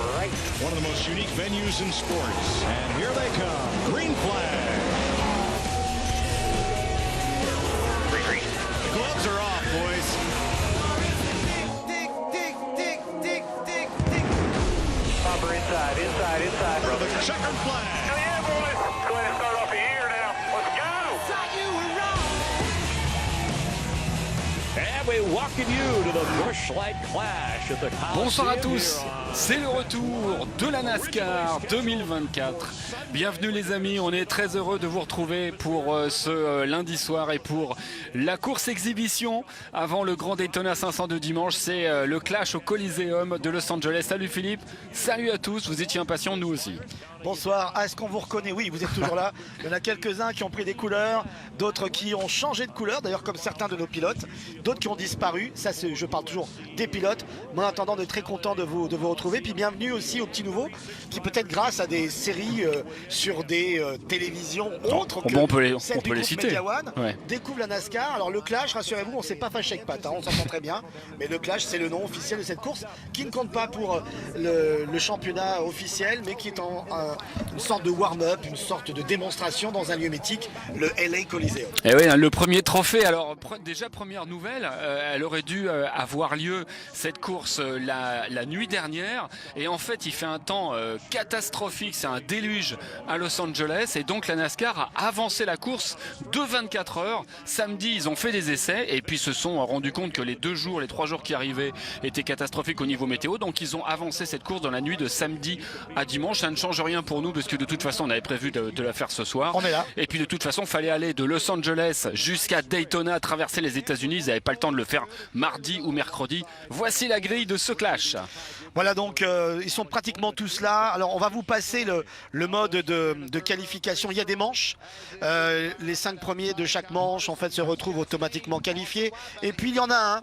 One of the most unique venues in sports. And here they come. Green flag. The gloves are off, boys. Hopper inside. For the checkered flag. Yeah, boys. Go ahead and start off the year now. Let's go. And we welcome you to the Busch Light Clash at the Coliseum. Bonsoir à tous, here on- c'est le retour de la NASCAR 2024. Bienvenue les amis, on est très heureux de vous retrouver pour ce lundi soir et pour la course exhibition avant le Grand Daytona 500 de dimanche. C'est le Clash au Coliseum de Los Angeles. Salut Philippe, salut à tous, vous étiez impatients, nous aussi. Bonsoir, est-ce qu'on vous reconnaît? Oui, vous êtes toujours là. Il y en a quelques-uns qui ont pris des couleurs, d'autres qui ont changé de couleur, d'ailleurs comme certains de nos pilotes, d'autres qui ont disparu. Ça, je parle toujours des pilotes. Mais en attendant, de très content de vous retrouver. Puis bienvenue aussi aux petits nouveaux qui peut-être grâce à des séries sur des télévisions autres que Bon, on peut les celle du groupe citer. Media One, Ouais. découvre la NASCAR. Alors le Clash, rassurez-vous, on ne s'est pas fâché avec Pat, hein, on s'entend très bien. Mais le Clash, c'est le nom officiel de cette course qui ne compte pas pour le championnat officiel, mais qui est une sorte de warm-up, une sorte de démonstration dans un lieu mythique, le LA Coliseum. Et oui, le premier trophée, alors déjà première nouvelle, elle aurait dû avoir lieu cette course la nuit dernière et en fait il fait un temps catastrophique, c'est un déluge à Los Angeles et donc la NASCAR a avancé la course de 24 heures. Samedi ils ont fait des essais et puis se sont rendus compte que les 3 jours qui arrivaient étaient catastrophiques au niveau météo, donc ils ont avancé cette course dans la nuit de samedi à dimanche. Ça ne change rien pour nous parce que de toute façon on avait prévu de la faire ce soir. On est là. Et puis de toute façon, fallait aller de Los Angeles jusqu'à Daytona, traverser les États-Unis. Ils n'avaient pas le temps de le faire mardi ou mercredi. Voici la grille de ce clash. Voilà, donc ils sont pratiquement tous là. Alors on va vous passer le mode de qualification. Il y a des manches. Les 5 premiers de chaque manche en fait se retrouvent automatiquement qualifiés. Et puis il y en a un.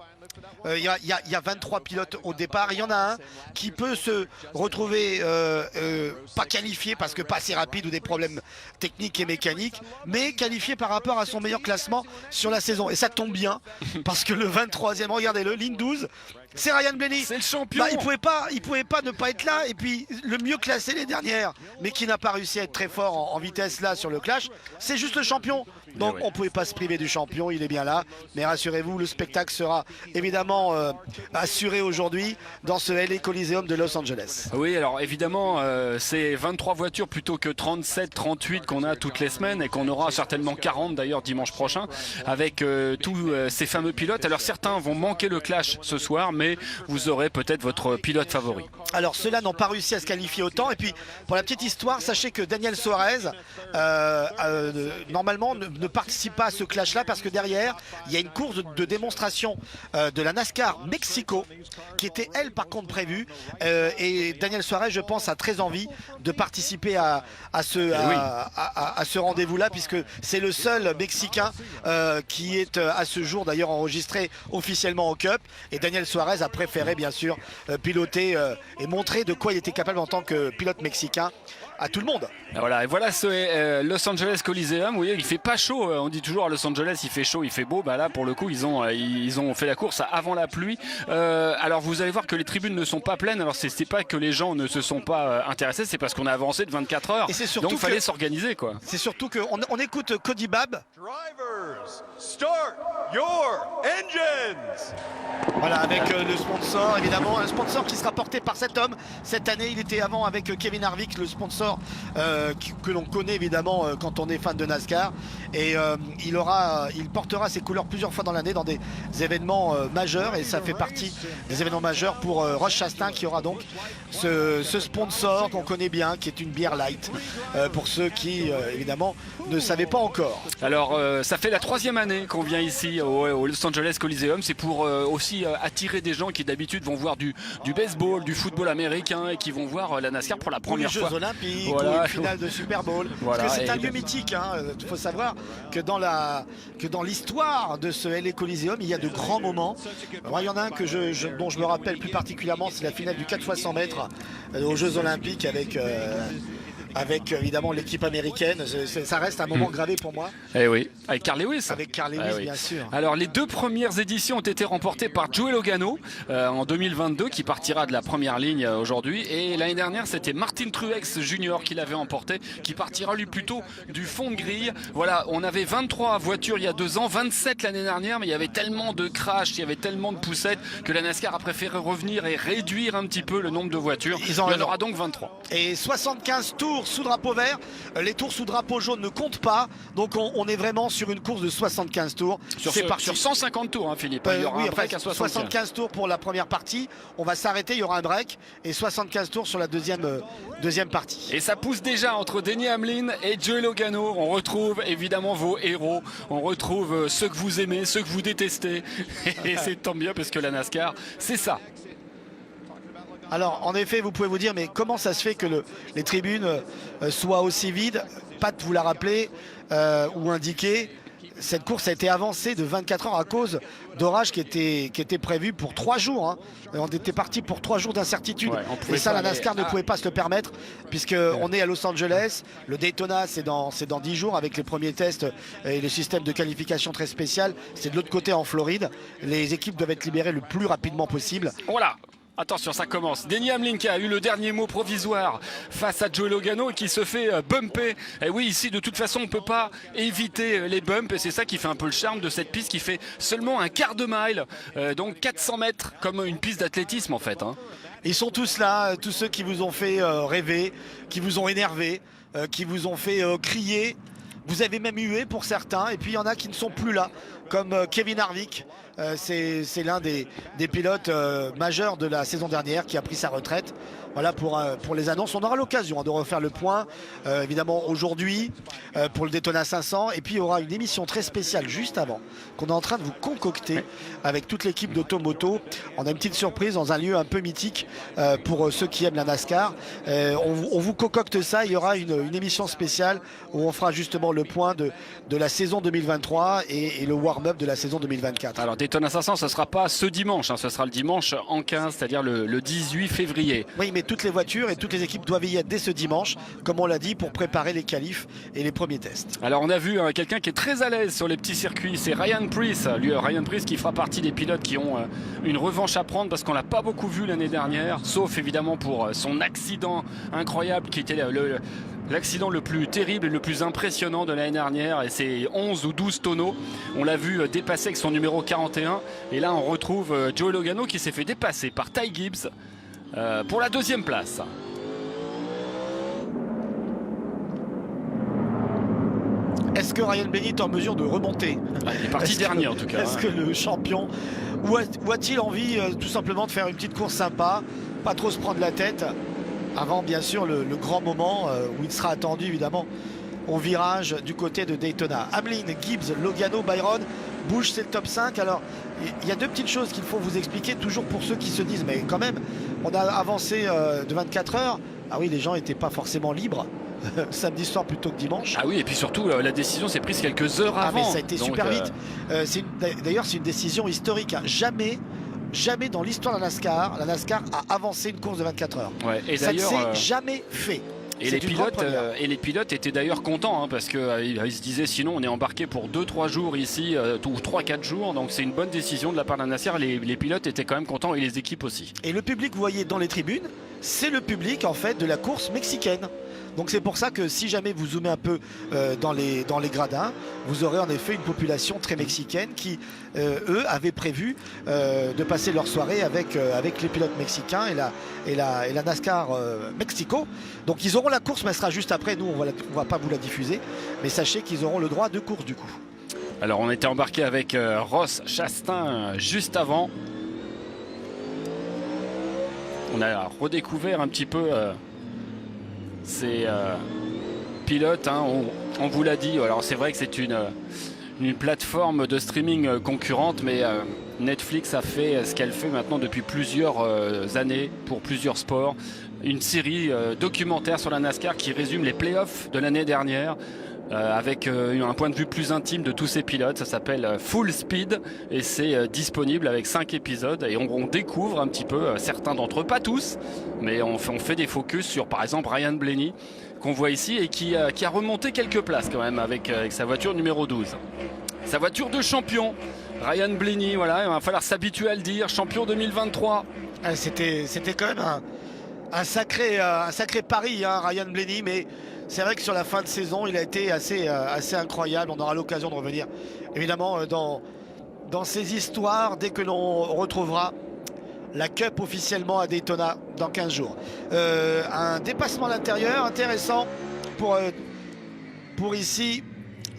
Il y a 23 pilotes au départ. Il y en a un qui peut se retrouver pas qualifié parce que pas assez rapide ou des problèmes techniques et mécaniques, mais qualifié par rapport à son meilleur classement sur la saison. Et ça tombe bien parce que le 23e, regardez-le, ligne 12, c'est Ryan Blaney. C'est le champion. Bah, il pouvait pas ne pas être là. Et puis le mieux classé les dernières, mais qui n'a pas réussi à être très fort en vitesse là sur le clash, c'est juste le champion. Donc oui. on pouvait pas se priver du champion, il est bien là. Mais rassurez-vous, le spectacle sera évidemment assuré aujourd'hui dans ce LA Coliseum de Los Angeles. Oui, alors évidemment, c'est 23 voitures plutôt que 37, 38 qu'on a toutes les semaines et qu'on aura certainement 40 d'ailleurs dimanche prochain avec tous ces fameux pilotes. Alors certains vont manquer le clash ce soir, mais vous aurez peut-être votre pilote favori. Alors ceux-là n'ont pas réussi à se qualifier autant. Et puis pour la petite histoire, sachez que Daniel Suarez normalement ne participe pas à ce clash là parce que derrière il y a une course de démonstration de la NASCAR Mexico qui était elle par contre prévue et Daniel Suarez je pense a très envie de participer à ce rendez-vous là puisque c'est le seul Mexicain qui est à ce jour d'ailleurs enregistré officiellement au Cup et Daniel Suarez a préféré bien sûr piloter et montrer de quoi il était capable en tant que pilote mexicain à tout le monde. Et voilà ce Los Angeles Coliseum. Vous voyez, il fait pas chaud. On dit toujours à Los Angeles, il fait chaud, il fait beau. Bah là, pour le coup, ils ont fait la course avant la pluie. Alors, vous allez voir que les tribunes ne sont pas pleines. Alors, c'est pas que les gens ne se sont pas intéressés, c'est parce qu'on a avancé de 24 heures. Et c'est surtout donc, il fallait s'organiser, quoi. C'est surtout qu'on écoute Cody Babb. Drivers, start your engines! Voilà, avec le sponsor, évidemment, un sponsor qui sera porté par cet homme. Cette année, il était avant avec Kevin Harvick, le sponsor que l'on connaît évidemment quand on est fan de NASCAR. Et il portera ses couleurs plusieurs fois dans l'année dans des événements majeurs. Et ça fait partie des événements majeurs pour Roche Chastain qui aura donc ce sponsor qu'on connaît bien, qui est une bière light, pour ceux qui, évidemment, ne savaient pas encore. Alors, ça fait la 3e année qu'on vient ici au Los Angeles Coliseum. C'est pour aussi attirer des gens qui d'habitude vont voir du baseball, du football américain et qui vont voir la NASCAR pour la Pour les première Jeux fois. Olympiques, Voilà. ou une finale de Super Bowl. Voilà, Parce que c'est un et- lieu mythique. Il faut savoir que dans l'histoire de ce LA Coliseum, il y a de grands moments. Alors, il y en a un dont je me rappelle plus particulièrement, c'est la finale du 4x100 mètres aux Jeux Olympiques avec avec évidemment l'équipe américaine. Ça reste un moment gravé pour moi. Eh oui, avec Carl Lewis. Avec Carl Lewis, Ah oui. bien sûr. Alors les 2 premières éditions ont été remportées par Joey Logano en 2022 qui partira de la première ligne aujourd'hui, et l'année dernière c'était Martin Truex Jr. qui l'avait emporté, qui partira lui plutôt du fond de grille. Voilà, on avait 23 voitures il y a 2 ans, 27 l'année dernière, mais il y avait tellement de crash, il y avait tellement de poussettes que la NASCAR a préféré revenir et réduire un petit peu le nombre de voitures. Il y en aura donc 23. Et 75 tours sous drapeau vert. Les tours sous drapeau jaune ne comptent pas. Donc on est vraiment sur une course de 75 tours. C'est parti. Sur 150 tours, hein, Philippe. Il y aura un break à 75 tours pour la première partie. On va s'arrêter, il y aura un break. Et 75 tours sur la deuxième partie. Et ça pousse déjà entre Denny Hamlin et Joey Logano. On retrouve évidemment vos héros. On retrouve ceux que vous aimez, ceux que vous détestez. Et c'est tant mieux parce que la NASCAR, c'est ça. Alors en effet, vous pouvez vous dire, mais comment ça se fait que les tribunes soient aussi vides? Pat vous l'a rappelé ou indiqué, cette course a été avancée de 24 heures à cause d'orages qui étaient prévus pour 3 jours. Hein. On était parti pour 3 jours d'incertitude. Ouais, et ça, la NASCAR ne pouvait pas se le permettre, puisqu'on est à Los Angeles. Le Daytona, c'est dans 10 jours avec les premiers tests et le système de qualification très spécial. C'est de l'autre côté en Floride. Les équipes doivent être libérées le plus rapidement possible. Voilà. Attention, ça commence. Denny Hamlin qui a eu le dernier mot provisoire face à Joey Logano et qui se fait bumper. Et oui, ici, de toute façon, on ne peut pas éviter les bumps. Et c'est ça qui fait un peu le charme de cette piste qui fait seulement un quart de mile. Donc 400 mètres, comme une piste d'athlétisme en fait. Hein. Ils sont tous là, tous ceux qui vous ont fait rêver, qui vous ont énervé, qui vous ont fait crier. Vous avez même hué pour certains. Et puis il y en a qui ne sont plus là, comme Kevin Harvick. C'est l'un des pilotes majeurs de la saison dernière qui a pris sa retraite. Voilà pour les annonces. On aura l'occasion de refaire le point, évidemment aujourd'hui, pour le Daytona 500. Et puis il y aura une émission très spéciale juste avant, qu'on est en train de vous concocter avec toute l'équipe d'Automoto. On a une petite surprise dans un lieu un peu mythique pour ceux qui aiment la NASCAR. On vous concocte ça. Il y aura une émission spéciale où on fera justement le point de la saison 2023 et le warm-up de la saison 2024. Alors Daytona 500, ce ne sera pas ce dimanche, hein, ce sera le dimanche en 15, c'est-à-dire le 18 février. Oui, mais toutes les voitures et toutes les équipes doivent y être dès ce dimanche, comme on l'a dit, pour préparer les qualifs et les premiers tests. Alors on a vu quelqu'un qui est très à l'aise sur les petits circuits, c'est Ryan Preece. Ryan Preece qui fera partie des pilotes qui ont une revanche à prendre parce qu'on l'a pas beaucoup vu l'année dernière, sauf évidemment pour son accident incroyable qui était l'accident le plus terrible et le plus impressionnant de l'année dernière, et c'est 11 ou 12 tonneaux. On l'a vu dépasser avec son numéro 41, et là on retrouve Joey Logano qui s'est fait dépasser par Ty Gibbs pour la 2e place. Est-ce que Ryan Blaney est en mesure de remonter? Il est parti dernier en tout cas. Est-ce que le champion, ou a-t-il envie tout simplement de faire une petite course sympa, pas trop se prendre la tête, avant bien sûr le grand moment où il sera attendu évidemment au virage du côté de Daytona. Hamlin, Gibbs, Logano, Byron, Busch, c'est le top 5. Alors il y a 2 petites choses qu'il faut vous expliquer, toujours pour ceux qui se disent mais quand même on a avancé de 24 heures. Ah oui, les gens n'étaient pas forcément libres samedi soir plutôt que dimanche. Ah oui, et puis surtout la décision s'est prise quelques heures avant. Ah mais ça a été super vite. D'ailleurs c'est une décision historique, hein. Jamais dans l'histoire de la NASCAR a avancé une course de 24 heures. Ouais, et ça ne s'est jamais fait. Et les pilotes étaient d'ailleurs contents, hein, parce qu'ils se disaient sinon on est embarqué pour 2-3 jours ici, ou 3-4 jours, donc c'est une bonne décision de la part de la NASCAR. Les pilotes étaient quand même contents et les équipes aussi. Et le public, vous voyez dans les tribunes, c'est le public en fait de la course mexicaine. Donc c'est pour ça que si jamais vous zoomez un peu dans les gradins, vous aurez en effet une population très mexicaine qui, eux, avaient prévu de passer leur soirée avec les pilotes mexicains et la NASCAR Mexico. Donc ils auront la course, mais elle sera juste après. Nous, on va pas vous la diffuser, mais sachez qu'ils auront le droit de course du coup. Alors on était embarqué avec Ross Chastain juste avant. On a redécouvert un petit peu ces pilotes, hein, on vous l'a dit. Alors c'est vrai que c'est une plateforme de streaming concurrente, mais Netflix a fait ce qu'elle fait maintenant depuis plusieurs années pour plusieurs sports. Une série documentaire sur la NASCAR qui résume les playoffs de l'année dernière. avec un point de vue plus intime de tous ces pilotes. Ça s'appelle Full Speed et c'est disponible avec 5 épisodes et on découvre un petit peu certains d'entre eux, pas tous, mais on fait des focus sur par exemple Ryan Blaney qu'on voit ici et qui a remonté quelques places quand même avec sa voiture numéro 12. Sa voiture de champion, Ryan Blaney, voilà, il va falloir s'habituer à le dire, champion 2023. C'était quand même un sacré pari, hein, Ryan Blaney, mais c'est vrai que sur la fin de saison, il a été assez incroyable. On aura l'occasion de revenir évidemment dans ces histoires dès que l'on retrouvera la Cup officiellement à Daytona dans 15 jours. Un dépassement à l'intérieur intéressant pour ici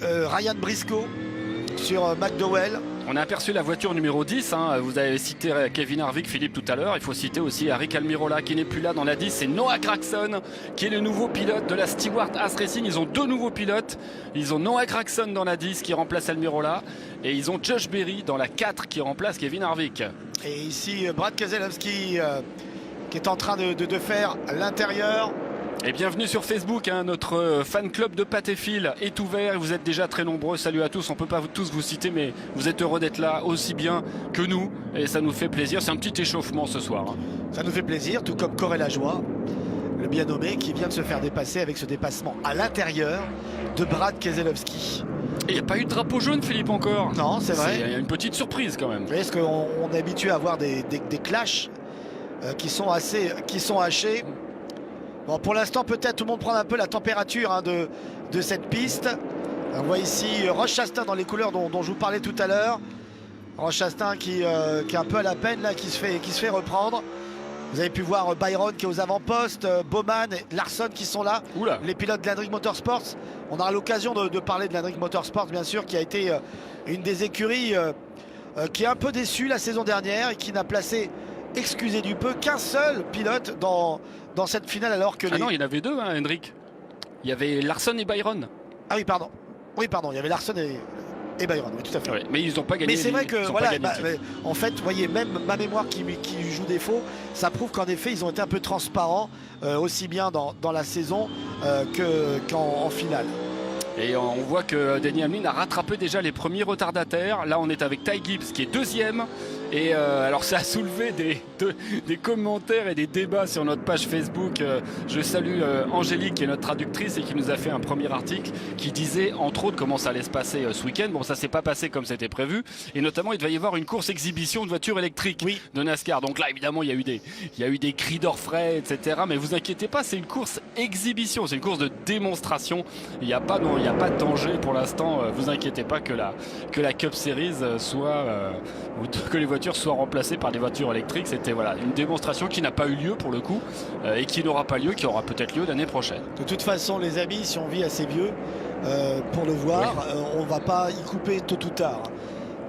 Ryan Briscoe sur McDowell. On a aperçu la voiture numéro 10, hein. Vous avez cité Kevin Harvick, Philippe, tout à l'heure. Il faut citer aussi Aric Almirola qui n'est plus là dans la 10. C'est Noah Gragson qui est le nouveau pilote de la Stewart Haas Racing. Ils ont 2 nouveaux pilotes. Ils ont Noah Gragson dans la 10 qui remplace Almirola. Et ils ont Josh Berry dans la 4 qui remplace Kevin Harvick. Et ici Brad Keselowski qui est en train de faire l'intérieur. Et bienvenue sur Facebook, hein, notre fan club de Pat et Phil est ouvert, vous êtes déjà très nombreux, salut à tous, on peut pas tous vous citer mais vous êtes heureux d'être là aussi bien que nous et ça nous fait plaisir, c'est un petit échauffement ce soir. Hein. Ça nous fait plaisir, tout comme Corey Lajoie, le bien nommé qui vient de se faire dépasser avec ce dépassement à l'intérieur de Brad Keselowski. Et il n'y a pas eu de drapeau jaune Philippe encore. Non, c'est vrai. Il y a une petite surprise quand même. Est-ce qu'on est habitué à voir des clashs qui sont hachés. Bon, pour l'instant, peut-être tout le monde prend un peu la température, hein, de cette piste. On voit ici Ross Chastain dans les couleurs dont je vous parlais tout à l'heure. Ross Chastain qui est un peu à la peine, là, qui se fait reprendre. Vous avez pu voir Byron qui est aux avant-postes, Bowman et Larson qui sont là. Oula. Les pilotes de l'Hendrick Motorsports. On aura l'occasion de parler de l'Hendrick Motorsports, bien sûr, qui a été une des écuries qui est un peu déçue la saison dernière et qui n'a placé, excusez du peu, qu'un seul pilote dans cette finale, alors que non, il y en avait 2, hein, Hendrick. Il y avait Larson et Byron. Ah oui, pardon. Il y avait Larson et Byron, oui, tout à fait. Ouais, mais ils n'ont pas gagné. Mais c'est vrai que, voilà, en fait, vous voyez, même ma mémoire qui joue défaut, ça prouve qu'en effet, ils ont été un peu transparents, aussi bien dans la saison qu'en finale. Et on voit que Denny Hamlin a rattrapé déjà les premiers retardataires. Là, on est avec Ty Gibbs qui est 2e. Et alors ça a soulevé des commentaires et des débats sur notre page Facebook. Je salue Angélique qui est notre traductrice et qui nous a fait un premier article qui disait entre autres comment ça allait se passer ce week-end. Bon, ça s'est pas passé comme c'était prévu et notamment il va y avoir une course exhibition de voitures électriques de NASCAR. Donc là évidemment il y a eu des cris d'orfraie, etc. Mais vous inquiétez pas, c'est une course exhibition, c'est une course de démonstration. Il n'y a pas de danger pour l'instant. Vous inquiétez pas que la Cup Series soit ou que les voitures soient remplacées par des voitures électriques. C'était une démonstration qui n'a pas eu lieu pour le coup et qui n'aura pas lieu, qui aura peut-être lieu l'année prochaine. De toute façon les amis, si on vit assez vieux pour le voir, on va pas y couper tôt ou tard.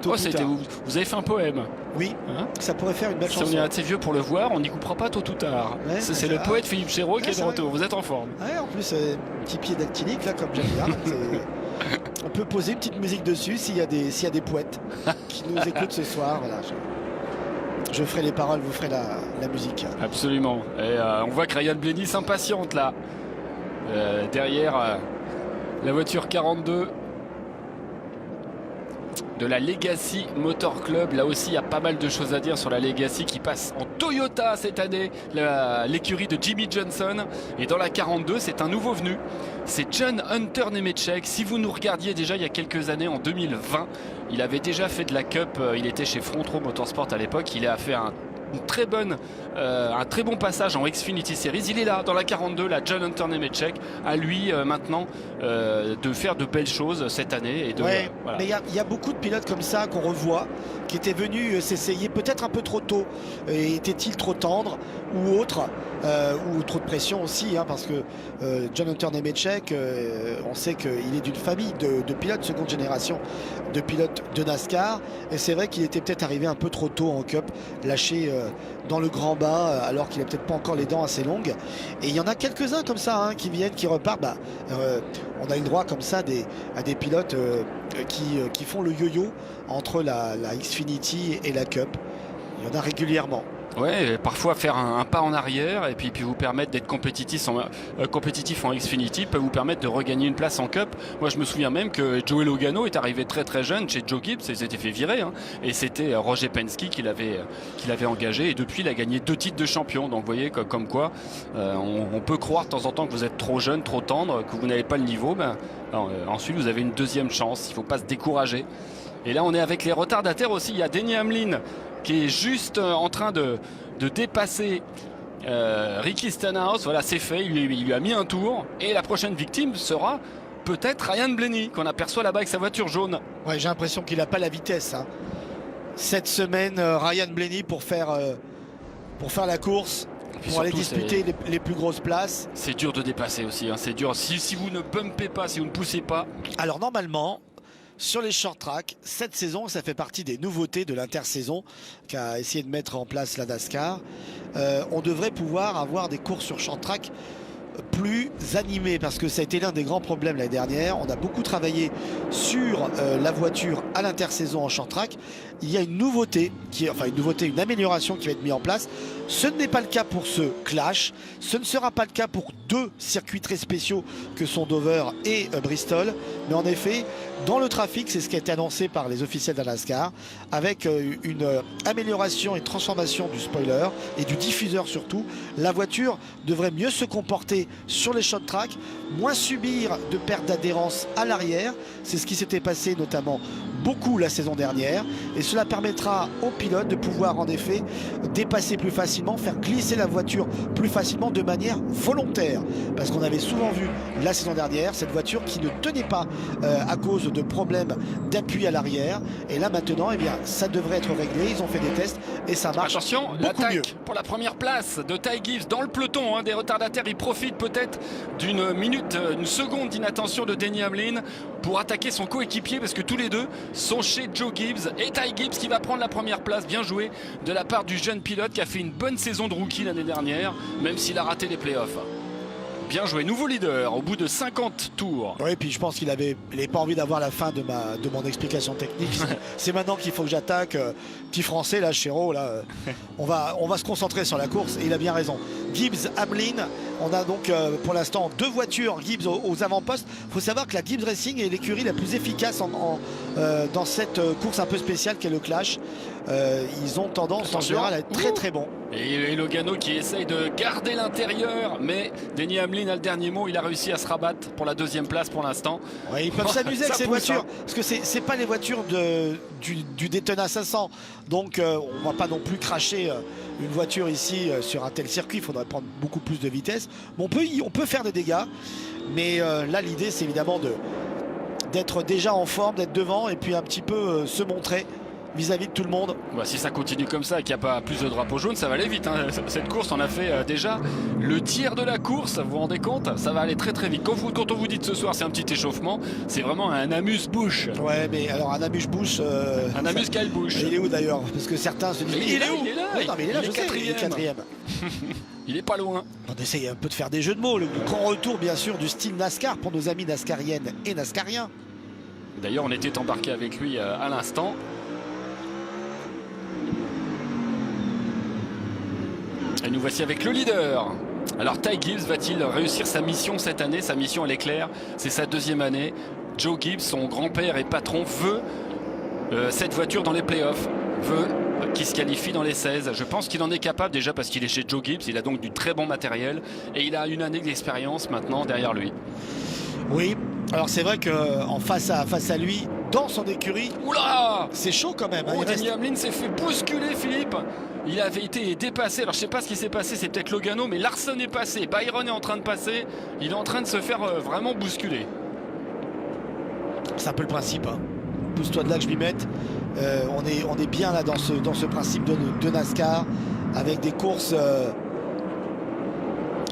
Vous avez fait un poème. Oui, hein, ça pourrait faire une belle chanson. Si on est assez vieux pour le voir, on n'y coupera pas tôt ou tard. Ouais, c'est le poète Philippe Chéreau qui est de retour. Vous êtes en forme. Ouais, en plus, un petit pied dactylique là, comme j'aime bien. On peut poser une petite musique dessus s'il y a des poètes qui nous écoutent ce soir. Voilà, je ferai les paroles, vous ferez la musique. Absolument. Et on voit que Ryan Blaney s'impatiente là. Derrière la voiture 42 de la Legacy Motor Club. Là aussi il y a pas mal de choses à dire sur la Legacy qui passe en Toyota cette année, l'écurie de Jimmy Johnson. Et dans la 42 c'est un nouveau venu, c'est John Hunter Nemechek. Si vous nous regardiez déjà il y a quelques années, en 2020, il avait déjà fait de la Cup, il était chez Front Row Motorsport à l'époque. Il a fait un très bon passage en Xfinity Series. Il est là dans la 42, la John Hunter Nemechek, à lui maintenant de faire de belles choses cette année. Et voilà. Mais il y a beaucoup de pilotes comme ça qu'on revoit, qui étaient venus s'essayer peut-être un peu trop tôt. Était-il trop tendre ou autre, ou trop de pression aussi, hein, parce que John Hunter Nemechek, on sait qu'il est d'une famille de pilotes seconde génération, de pilotes de NASCAR, et c'est vrai qu'il était peut-être arrivé un peu trop tôt en Cup, lâché dans le grand bain, alors qu'il n'a peut-être pas encore les dents assez longues. Et il y en a quelques-uns comme ça, hein, qui viennent, qui repartent. On a eu le droit comme ça à des pilotes qui font le yo-yo entre la Xfinity et la Cup. Il y en a régulièrement. Ouais, parfois faire un pas en arrière et puis vous permettre d'être compétitif en Xfinity peut vous permettre de regagner une place en Cup. Moi je me souviens même que Joey Logano est arrivé très très jeune chez Joe Gibbs et s'était fait virer, hein. Et c'était Roger Penske qui l'avait engagé et depuis il a gagné 2 titres de champion. Donc vous voyez comme quoi on peut croire de temps en temps que vous êtes trop jeune, trop tendre, que vous n'avez pas le niveau. Ensuite vous avez une deuxième chance, il ne faut pas se décourager. Et là on est avec les retardataires aussi, il y a Denny Hamlin qui est juste en train de dépasser Ricky Stenhouse. Voilà, c'est fait, il lui a mis un tour. Et la prochaine victime sera peut-être Ryan Blaney, qu'on aperçoit là-bas avec sa voiture jaune. Ouais, j'ai l'impression qu'il n'a pas la vitesse, hein. Cette semaine, Ryan Blaney pour faire la course, pour aller disputer les plus grosses places. C'est dur de dépasser aussi, hein. C'est dur. Si vous ne bumpez pas, si vous ne poussez pas. Alors normalement, sur les short tracks, cette saison, ça fait partie des nouveautés de l'intersaison qu'a essayé de mettre en place la NASCAR. On devrait pouvoir avoir des courses sur short track plus animées parce que ça a été l'un des grands problèmes l'année dernière. On a beaucoup travaillé sur la voiture à l'intersaison en short track. Il y a une nouveauté, une amélioration qui va être mise en place. Ce n'est pas le cas pour ce Clash. Ce ne sera pas le cas pour 2 circuits très spéciaux que sont Dover et Bristol. Mais en effet, dans le trafic, c'est ce qui a été annoncé par les officiels de la NASCAR, avec une amélioration et transformation du spoiler et du diffuseur surtout. La voiture devrait mieux se comporter sur les short tracks, moins subir de perte d'adhérence à l'arrière. C'est ce qui s'était passé notamment beaucoup la saison dernière. Et cela permettra aux pilotes de pouvoir en effet dépasser plus facilement, faire glisser la voiture plus facilement de manière volontaire. Parce qu'on avait souvent vu la saison dernière cette voiture qui ne tenait pas à cause de problèmes d'appui à l'arrière. Et là maintenant, eh bien, ça devrait être réglé. Ils ont fait des tests et ça marche. Attention, beaucoup mieux. l'attaque pour la première place de Ty Gibbs dans le peloton, hein, des retardataires. Il profite peut-être d'une seconde d'inattention de Denny Hamlin pour attaquer son coéquipier parce que tous les deux sont chez Joe Gibbs et Ty Gibbs qui va prendre la première place. Bien joué de la part du jeune pilote qui a fait une bonne saison de rookie l'année dernière, même s'il a raté les playoffs. Bien joué, nouveau leader au bout de 50 tours. Oui, puis je pense qu'il n'avait pas envie d'avoir la fin de mon explication technique. C'est maintenant qu'il faut que j'attaque. Petit français là, Chéreau, là, on va se concentrer sur la course et il a bien raison. Gibbs, Hamlin, on a donc pour l'instant 2 voitures Gibbs aux avant-postes. Il faut savoir que la Gibbs Racing est l'écurie la plus efficace dans cette course un peu spéciale qu'est le Clash. Ils ont tendance en général à être très très bons. Et Logano qui essaye de garder l'intérieur, mais Denny Hamlin a le dernier mot. Il a réussi à se rabattre pour la 2e place pour l'instant. Ouais, ils peuvent s'amuser avec ces voitures, parce que c'est pas les voitures du Daytona 500. Donc on va pas non plus cracher une voiture ici sur un tel circuit. Il faudrait prendre beaucoup plus de vitesse. Mais on peut faire des dégâts. Mais là l'idée c'est évidemment d'être déjà en forme, d'être devant et puis un petit peu se montrer vis-à-vis de tout le monde. Bah, si ça continue comme ça et qu'il n'y a pas plus de drapeaux jaunes, ça va aller vite, hein. Cette course, on a fait déjà le tiers de la course, vous vous rendez compte? Ça va aller très très vite. Quand on vous dit que ce soir c'est un petit échauffement, c'est vraiment un amuse-bouche. Ouais, mais alors un amuse-bouche... un amuse-cale-bouche. Il est où d'ailleurs? Parce que certains se disent... Mais il est où? Il est là, oui, non, mais il est là, je sais, il est 4e. Il est pas loin. On essaye un peu de faire des jeux de mots. Le grand retour bien sûr du style NASCAR pour nos amis nascariennes et nascariens. D'ailleurs, on était embarqué avec lui à l'instant. Et nous voici avec le leader. Alors Ty Gibbs va-t-il réussir sa mission cette année? Sa mission elle est claire, c'est sa 2e année. Joe Gibbs, son grand-père et patron, veut cette voiture dans les playoffs, veut qu'il se qualifie dans les 16. Je pense qu'il en est capable déjà parce qu'il est chez Joe Gibbs, il a donc du très bon matériel et il a une année d'expérience maintenant derrière lui. Oui, alors c'est vrai qu'en face à lui, dans son écurie, oula, c'est chaud quand même. Oh, Denny Hamlin s'est fait bousculer, Philippe. Il avait été dépassé. Alors je sais pas ce qui s'est passé, c'est peut-être Logano, mais Larson est passé. Byron est en train de passer. Il est en train de se faire vraiment bousculer. C'est un peu le principe, hein. Pousse-toi de là que je m'y mette. On est bien là dans ce principe de NASCAR avec des courses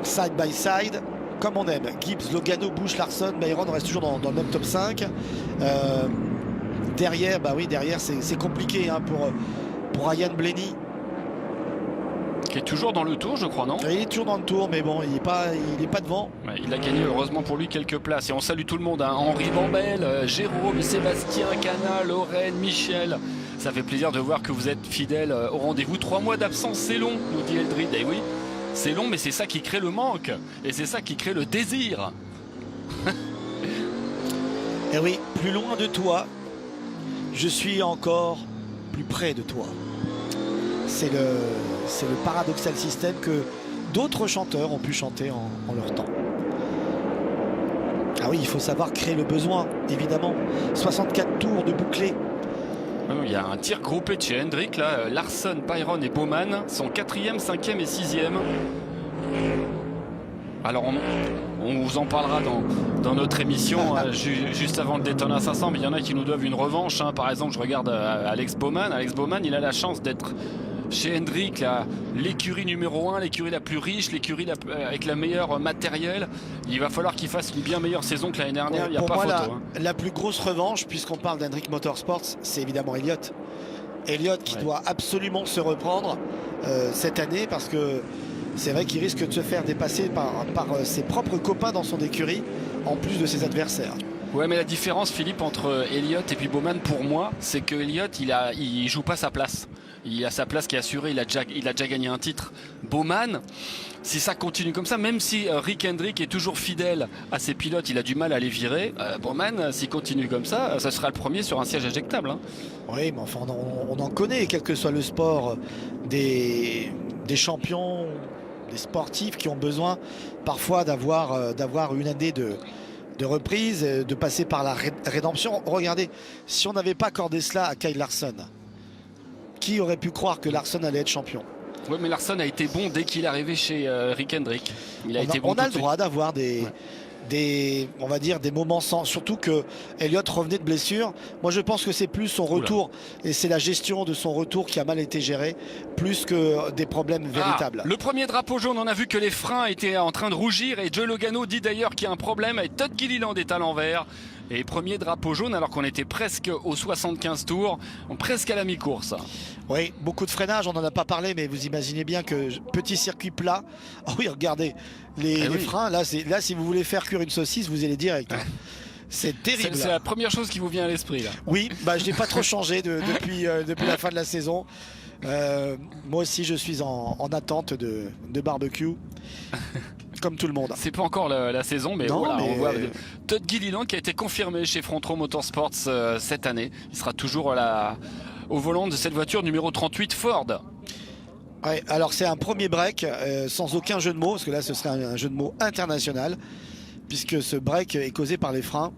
side by side comme on aime. Gibbs, Logano, Busch, Larson, Byron, on reste toujours dans le même top 5. Derrière, bah oui, derrière c'est compliqué hein, pour Ryan Blaney. Qui est toujours dans le tour, je crois, non? Il est toujours dans le tour, mais bon, il est pas devant. Ouais, il a gagné, heureusement pour lui, quelques places. Et on salue tout le monde, hein. Henri Bambel, Jérôme, Sébastien, Cana, Lorraine, Michel, Ça fait plaisir de voir que vous êtes fidèles au rendez-vous. 3 mois d'absence, c'est long, nous dit Eldrid. Et oui, c'est long, mais c'est ça qui crée le manque. Et c'est ça qui crée le désir. Et oui, plus loin de toi, je suis encore plus près de toi. C'est le paradoxal système que d'autres chanteurs ont pu chanter en leur temps. Ah oui, il faut savoir créer le besoin, évidemment. 64 tours de bouclé. Il y a un tir groupé de chez Hendrick, là. Larson, Byron et Bowman sont 4e, 5e et 6e. Alors on vous en parlera dans notre émission juste avant le Daytona 500, mais il y en a qui nous doivent une revanche, hein. Par exemple, je regarde Alex Bowman. Alex Bowman, il a la chance d'être chez Hendrick, l'écurie numéro 1, l'écurie la plus riche, l'écurie avec la meilleure matériel. Il va falloir qu'il fasse une bien meilleure saison que l'année dernière. Il n'y a pour pas moi, photo. la plus grosse revanche, puisqu'on parle d'Hendrick Motorsports, c'est évidemment Elliott. Elliott qui doit absolument se reprendre cette année, parce que c'est vrai qu'il risque de se faire dépasser par ses propres copains dans son écurie, en plus de ses adversaires. Ouais, mais la différence, Philippe, entre Elliott et puis Bowman, pour moi, c'est que Elliott, il joue pas sa place. Il a sa place qui est assurée, il a déjà gagné un titre. Bowman, si ça continue comme ça, même si Rick Hendrick est toujours fidèle à ses pilotes, il a du mal à les virer. Bowman, s'il continue comme ça sera le premier sur un siège éjectable, hein. Oui, mais enfin, on en connaît, quel que soit le sport, des champions, des sportifs qui ont besoin parfois d'avoir une année de reprise, de passer par la rédemption. Regardez, si on n'avait pas accordé cela à Kyle Larson, qui aurait pu croire que Larson allait être champion? Oui, mais Larson a été bon dès qu'il est arrivé chez Rick Hendrick. On a le droit d'avoir on va dire des moments sans, surtout que Elliott revenait de blessure. Moi je pense que c'est plus son retour et c'est la gestion de son retour qui a mal été gérée, plus que des problèmes véritables. Le premier drapeau jaune, on a vu que les freins étaient en train de rougir, et Joe Logano dit d'ailleurs qu'il y a un problème, et Todd Gilliland est à l'envers. Et premier drapeau jaune alors qu'on était presque aux 75 tours, presque à la mi-course. Oui, beaucoup de freinage, on n'en a pas parlé, mais vous imaginez bien que petit circuit plat. Oh oui, regardez, les freins, là si vous voulez faire cuire une saucisse, vous allez direct. C'est terrible. C'est la première chose qui vous vient à l'esprit là. Oui, je n'ai pas trop changé depuis la fin de la saison. Moi aussi je suis en attente de barbecue. Comme tout le monde. C'est pas encore la saison, mais non, voilà, on voit Todd Gilliland qui a été confirmé chez Front Row Motorsports cette année. Il sera toujours au volant de cette voiture numéro 38 Ford. Ouais, alors c'est un premier break sans aucun jeu de mots, parce que là ce serait un jeu de mots international, puisque ce break est causé par les freins.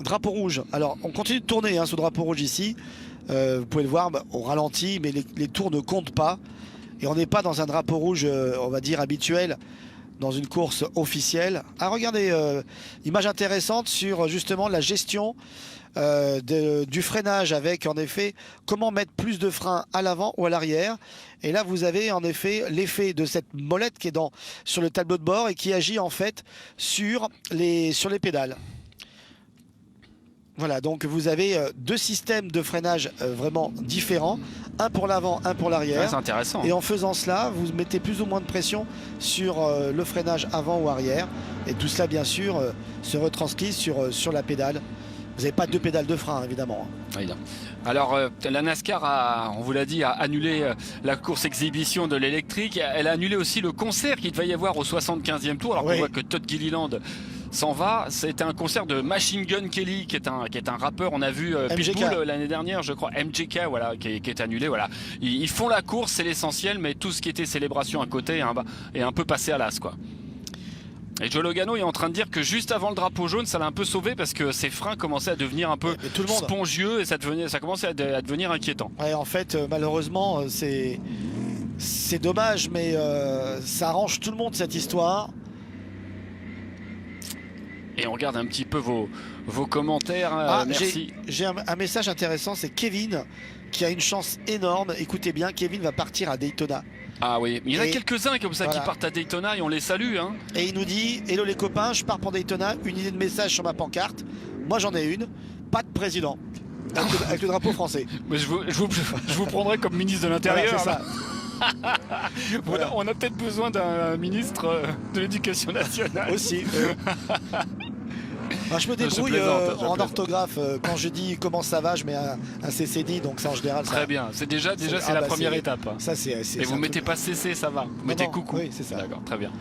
Drapeau rouge. Alors on continue de tourner ce drapeau rouge ici. Vous pouvez le voir au ralenti, mais les tours ne comptent pas. Et on n'est pas dans un drapeau rouge, on va dire, habituel, dans une course officielle. Ah, regardez, image intéressante sur justement la gestion du freinage, avec en effet comment mettre plus de frein à l'avant ou à l'arrière. Et là, vous avez en effet l'effet de cette molette qui est sur le tableau de bord et qui agit en fait sur les pédales. Voilà, donc vous avez deux systèmes de freinage vraiment différents, un pour l'avant, un pour l'arrière. Ouais, c'est intéressant. Et en faisant cela, vous mettez plus ou moins de pression sur le freinage avant ou arrière. Et tout cela, bien sûr, se retranscrit sur la pédale. Vous n'avez pas deux pédales de frein, évidemment. Oui, non. Alors, la NASCAR on vous l'a dit, a annulé la course exhibition de l'électrique. Elle a annulé aussi le concert qu'il devait y avoir au 75e tour. Alors qu'on voit que Todd Gilliland s'en va. C'était un concert de Machine Gun Kelly, qui est un rappeur. On a vu Pitbull l'année dernière, je crois, MJK, voilà, qui est annulé. Voilà. Ils font la course, c'est l'essentiel, mais tout ce qui était célébration à côté est un peu passé à l'as, quoi. Et Joe Logano est en train de dire que juste avant le drapeau jaune, ça l'a un peu sauvé, parce que ses freins commençaient à devenir un peu spongieux, et ça commençait à devenir inquiétant. Ouais, en fait, malheureusement, c'est dommage, mais ça arrange tout le monde, cette histoire. Et on regarde un petit peu vos commentaires. Merci. J'ai un message intéressant, c'est Kevin qui a une chance énorme. Écoutez bien, Kevin va partir à Daytona. Ah oui, il y en a quelques-uns comme ça qui partent à Daytona, et on les salue. Et il nous dit: hello les copains, je pars pour Daytona, une idée de message sur ma pancarte. Moi j'en ai une, pas de président. Avec le drapeau français. Mais je vous prendrai comme ministre de l'Intérieur. Voilà, c'est ça. Voilà. On a peut-être besoin d'un ministre de l'Éducation nationale. Aussi. Enfin, je me Je débrouille plaisante, je en plaisante. orthographe. Quand je dis comment ça va, je mets un CCD, donc ça en général. Très ça, bien, c'est déjà c'est- c'est ah la bah, première c'est- étape. Ça, c'est. Et vous mettez pas CC, ça va. Vous mettez non, coucou. oui, c'est ça. D'accord, très bien.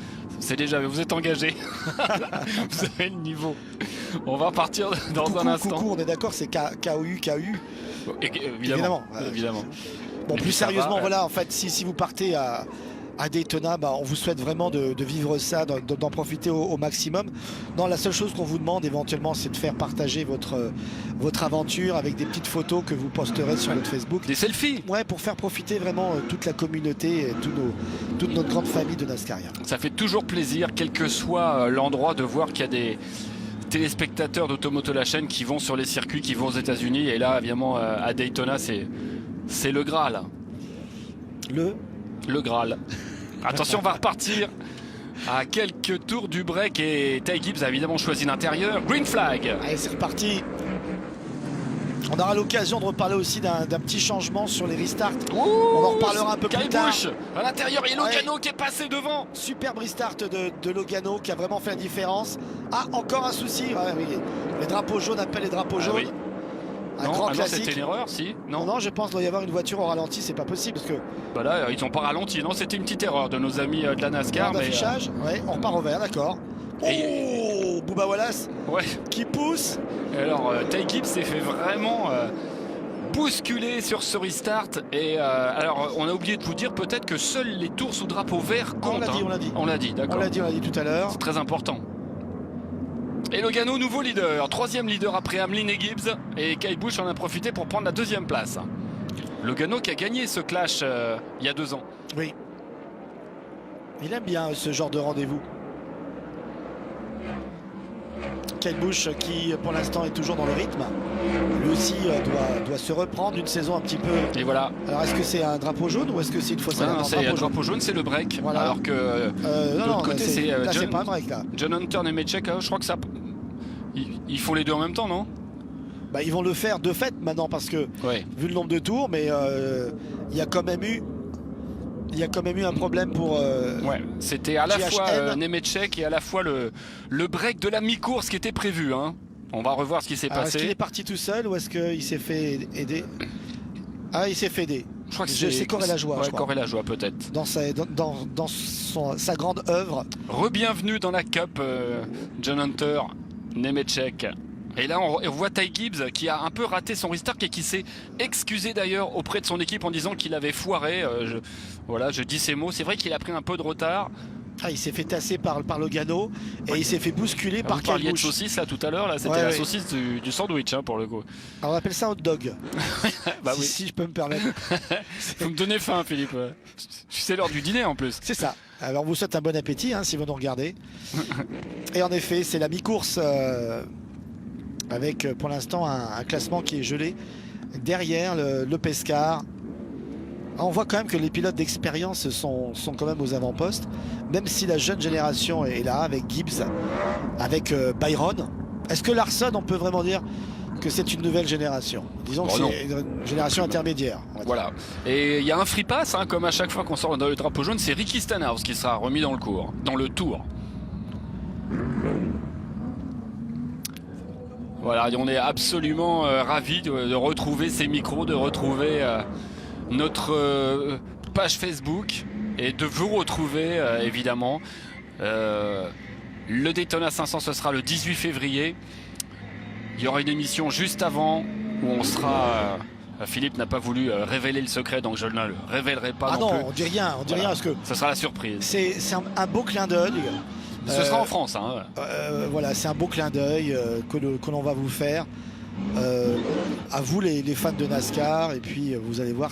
C'est déjà, vous êtes engagé. Vous avez le niveau. On va repartir dans Coucou, un instant. coucou, on est d'accord, c'est KOU, KU. Évidemment. Ouais. Évidemment. Bon, Et plus puis ça sérieusement, va, voilà, en fait, si vous partez à Daytona, bah, on vous souhaite vraiment de vivre ça, d'en profiter au maximum. Non, la seule chose qu'on vous demande éventuellement, c'est de faire partager votre aventure avec des petites photos que vous posterez sur notre Facebook. Des selfies. Ouais, pour faire profiter vraiment toute la communauté et toute notre grande famille de NASCARiens. Ça fait toujours plaisir, quel que soit l'endroit, de voir qu'il y a des téléspectateurs d'Automoto la chaîne qui vont sur les circuits, qui vont aux États-Unis. Et là, évidemment, à Daytona, c'est le Graal. Le Graal. Attention, on va repartir à quelques tours du break et Ty Gibbs a évidemment choisi l'intérieur. Green flag. Allez, c'est reparti. On aura l'occasion de reparler aussi d'un petit changement sur les restarts. On en reparlera un peu plus Kyle tard. Busch à l'intérieur et Logano Ouais. qui est passé devant. Superbe restart de Logano qui a vraiment fait la différence. Ah, encore un souci. Ouais, oui. Les drapeaux jaunes appellent les drapeaux Ah jaunes. oui. Un Non, grand ah non, classique. c'était une erreur, si. Non, non, je pense qu'il doit y avoir une voiture au ralenti, c'est pas possible parce que Bah là, ils n'ont pas ralenti. Non, c'était une petite erreur de nos amis de la NASCAR. point Mais, d'affichage, ouais, on repart au vert, d'accord. Et- Oh, Bubba Wallace ouais. qui pousse. Et alors, Ty Gibbs s'est fait vraiment bousculer sur ce restart. Et alors, on a oublié de vous dire peut-être que seuls les tours sous drapeau vert comptent. On l'a dit, hein. on l'a dit. On l'a dit, On d'accord. l'a dit tout à l'heure. C'est très important. Et Logano, nouveau leader. Troisième leader après Hamlin et Gibbs. Et Kyle Busch en a profité pour prendre la deuxième place. Logano qui a gagné ce clash il y a 2 ans. Oui. Il aime bien ce genre de rendez-vous. Kyle Busch qui pour l'instant est toujours dans le rythme. Lui aussi doit se reprendre d'une saison un petit peu. Et voilà. Alors est-ce que c'est un drapeau jaune ou est-ce que c'est une fausse Non, alerte? non, Non, c'est drapeau jaune. drapeau jaune, c'est le break. Voilà. Alors que de Non, l'autre côté, c'est là, c'est John, pas un break là. John Hunter et Nemechek. Je crois que ça. Ils font les deux en même temps, non? Bah, ils vont le faire de fait maintenant parce que Ouais. vu le nombre de tours, mais il y a quand même eu un problème pour. Ouais, c'était à la GHN. fois Nemechek et à la fois le break de la mi-course qui était prévu. Hein. On va revoir ce qui s'est Alors, est-ce qu'il passé. est parti tout seul ou est-ce qu'il s'est fait aider? Ah, il s'est fait aider. Je crois que c'est Corey Lajoie, Ouais, je crois. Corey Lajoie peut-être. Dans sa grande œuvre. Re-bienvenue dans la Cup, John Hunter, Nemechek. Et là, on voit Ty Gibbs qui a un peu raté son restart et qui s'est excusé d'ailleurs auprès de son équipe en disant qu'il avait foiré. Je dis ces mots. C'est vrai qu'il a pris un peu de retard. Ah, il s'est fait tasser par Logano et il s'est fait bousculer par Vous parliez Kyle de Busch. saucisse là tout à l'heure. Là, c'était Ouais, la ouais. saucisse du sandwich hein, pour le coup. Alors, on appelle ça hot dog. Bah oui. si je peux me permettre. Vous me donnez faim, Philippe. C'est l'heure du dîner en plus. C'est ça. Alors on vous souhaite un bon appétit si vous nous regardez. Et en effet, c'est la mi-course avec pour l'instant un classement qui est gelé derrière le Pescar. On voit quand même que les pilotes d'expérience sont quand même aux avant-postes, même si la jeune génération est là avec Gibbs, avec Byron. Est-ce que Larson, on peut vraiment dire que c'est une nouvelle génération? Disons que Bon, c'est une génération intermédiaire. on va dire. Voilà. Et il y a un free pass, hein, comme à chaque fois qu'on sort dans le drapeau jaune, c'est Ricky Stenhouse qui sera remis dans le tour. Voilà, et on est absolument ravis de retrouver ces micros, de retrouver notre page Facebook et de vous retrouver évidemment. Le Daytona 500, ce sera le 18 février. Il y aura une émission juste avant où on sera. Philippe n'a pas voulu révéler le secret, donc je ne le révélerai pas Ah non non, plus. on dit rien, Voilà. parce que Ce sera la surprise. c'est un beau clin d'œil. Ce sera en France. Hein. Voilà, c'est un beau clin d'œil que l'on va vous faire. À vous les fans de NASCAR, et puis vous allez voir,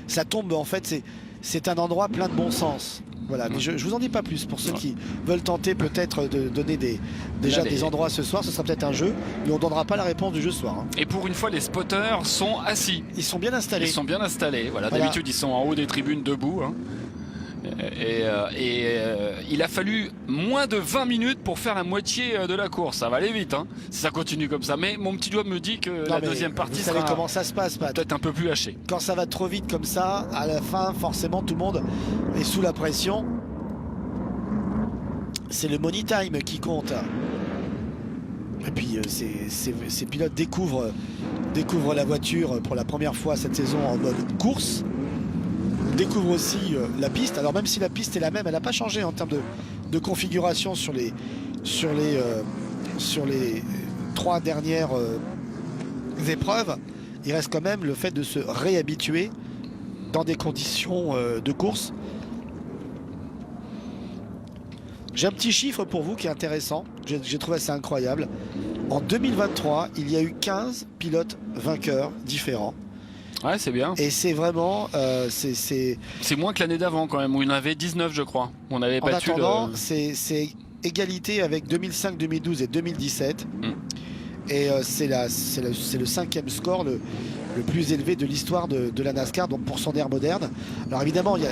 ça tombe en fait, c'est un endroit plein de bon sens. Voilà, mais je vous en dis pas plus pour ceux qui veulent tenter peut-être de donner déjà Là, des endroits ce soir. Ce sera peut-être un jeu, mais on donnera pas la réponse du jeu ce soir. Hein. Et pour une fois, les spotters sont assis. Ils sont bien installés. Ils sont bien installés. Voilà, Voilà. d'habitude, ils sont en haut des tribunes debout. Hein. Il a fallu moins de 20 minutes pour faire la moitié de la course. Ça va aller vite, hein, si ça continue comme ça. Mais mon petit doigt me dit que Non, la mais deuxième partie vous savez sera comment ça se passe, Pat. peut-être un peu plus hachée. Quand ça va trop vite comme ça, à la fin, forcément, tout le monde est sous la pression. C'est le money time qui compte. Et puis ces pilotes découvrent la voiture pour la première fois cette saison en mode course. Découvrent aussi la piste. Alors même si la piste est la même, elle n'a pas changé en termes de configuration sur les 3 dernières épreuves. Il reste quand même le fait de se réhabituer dans des conditions de course. J'ai un petit chiffre pour vous qui est intéressant. J'ai trouvé ça incroyable. En 2023, il y a eu 15 pilotes vainqueurs différents. Ouais, c'est bien. Et c'est vraiment... C'est moins que l'année d'avant quand même, où il y en avait 19 je crois. On avait en battu attendant, c'est égalité avec 2005, 2012 et 2017. Et c'est le 5e score le plus élevé de l'histoire de la NASCAR, donc pour son ère moderne. Alors évidemment, il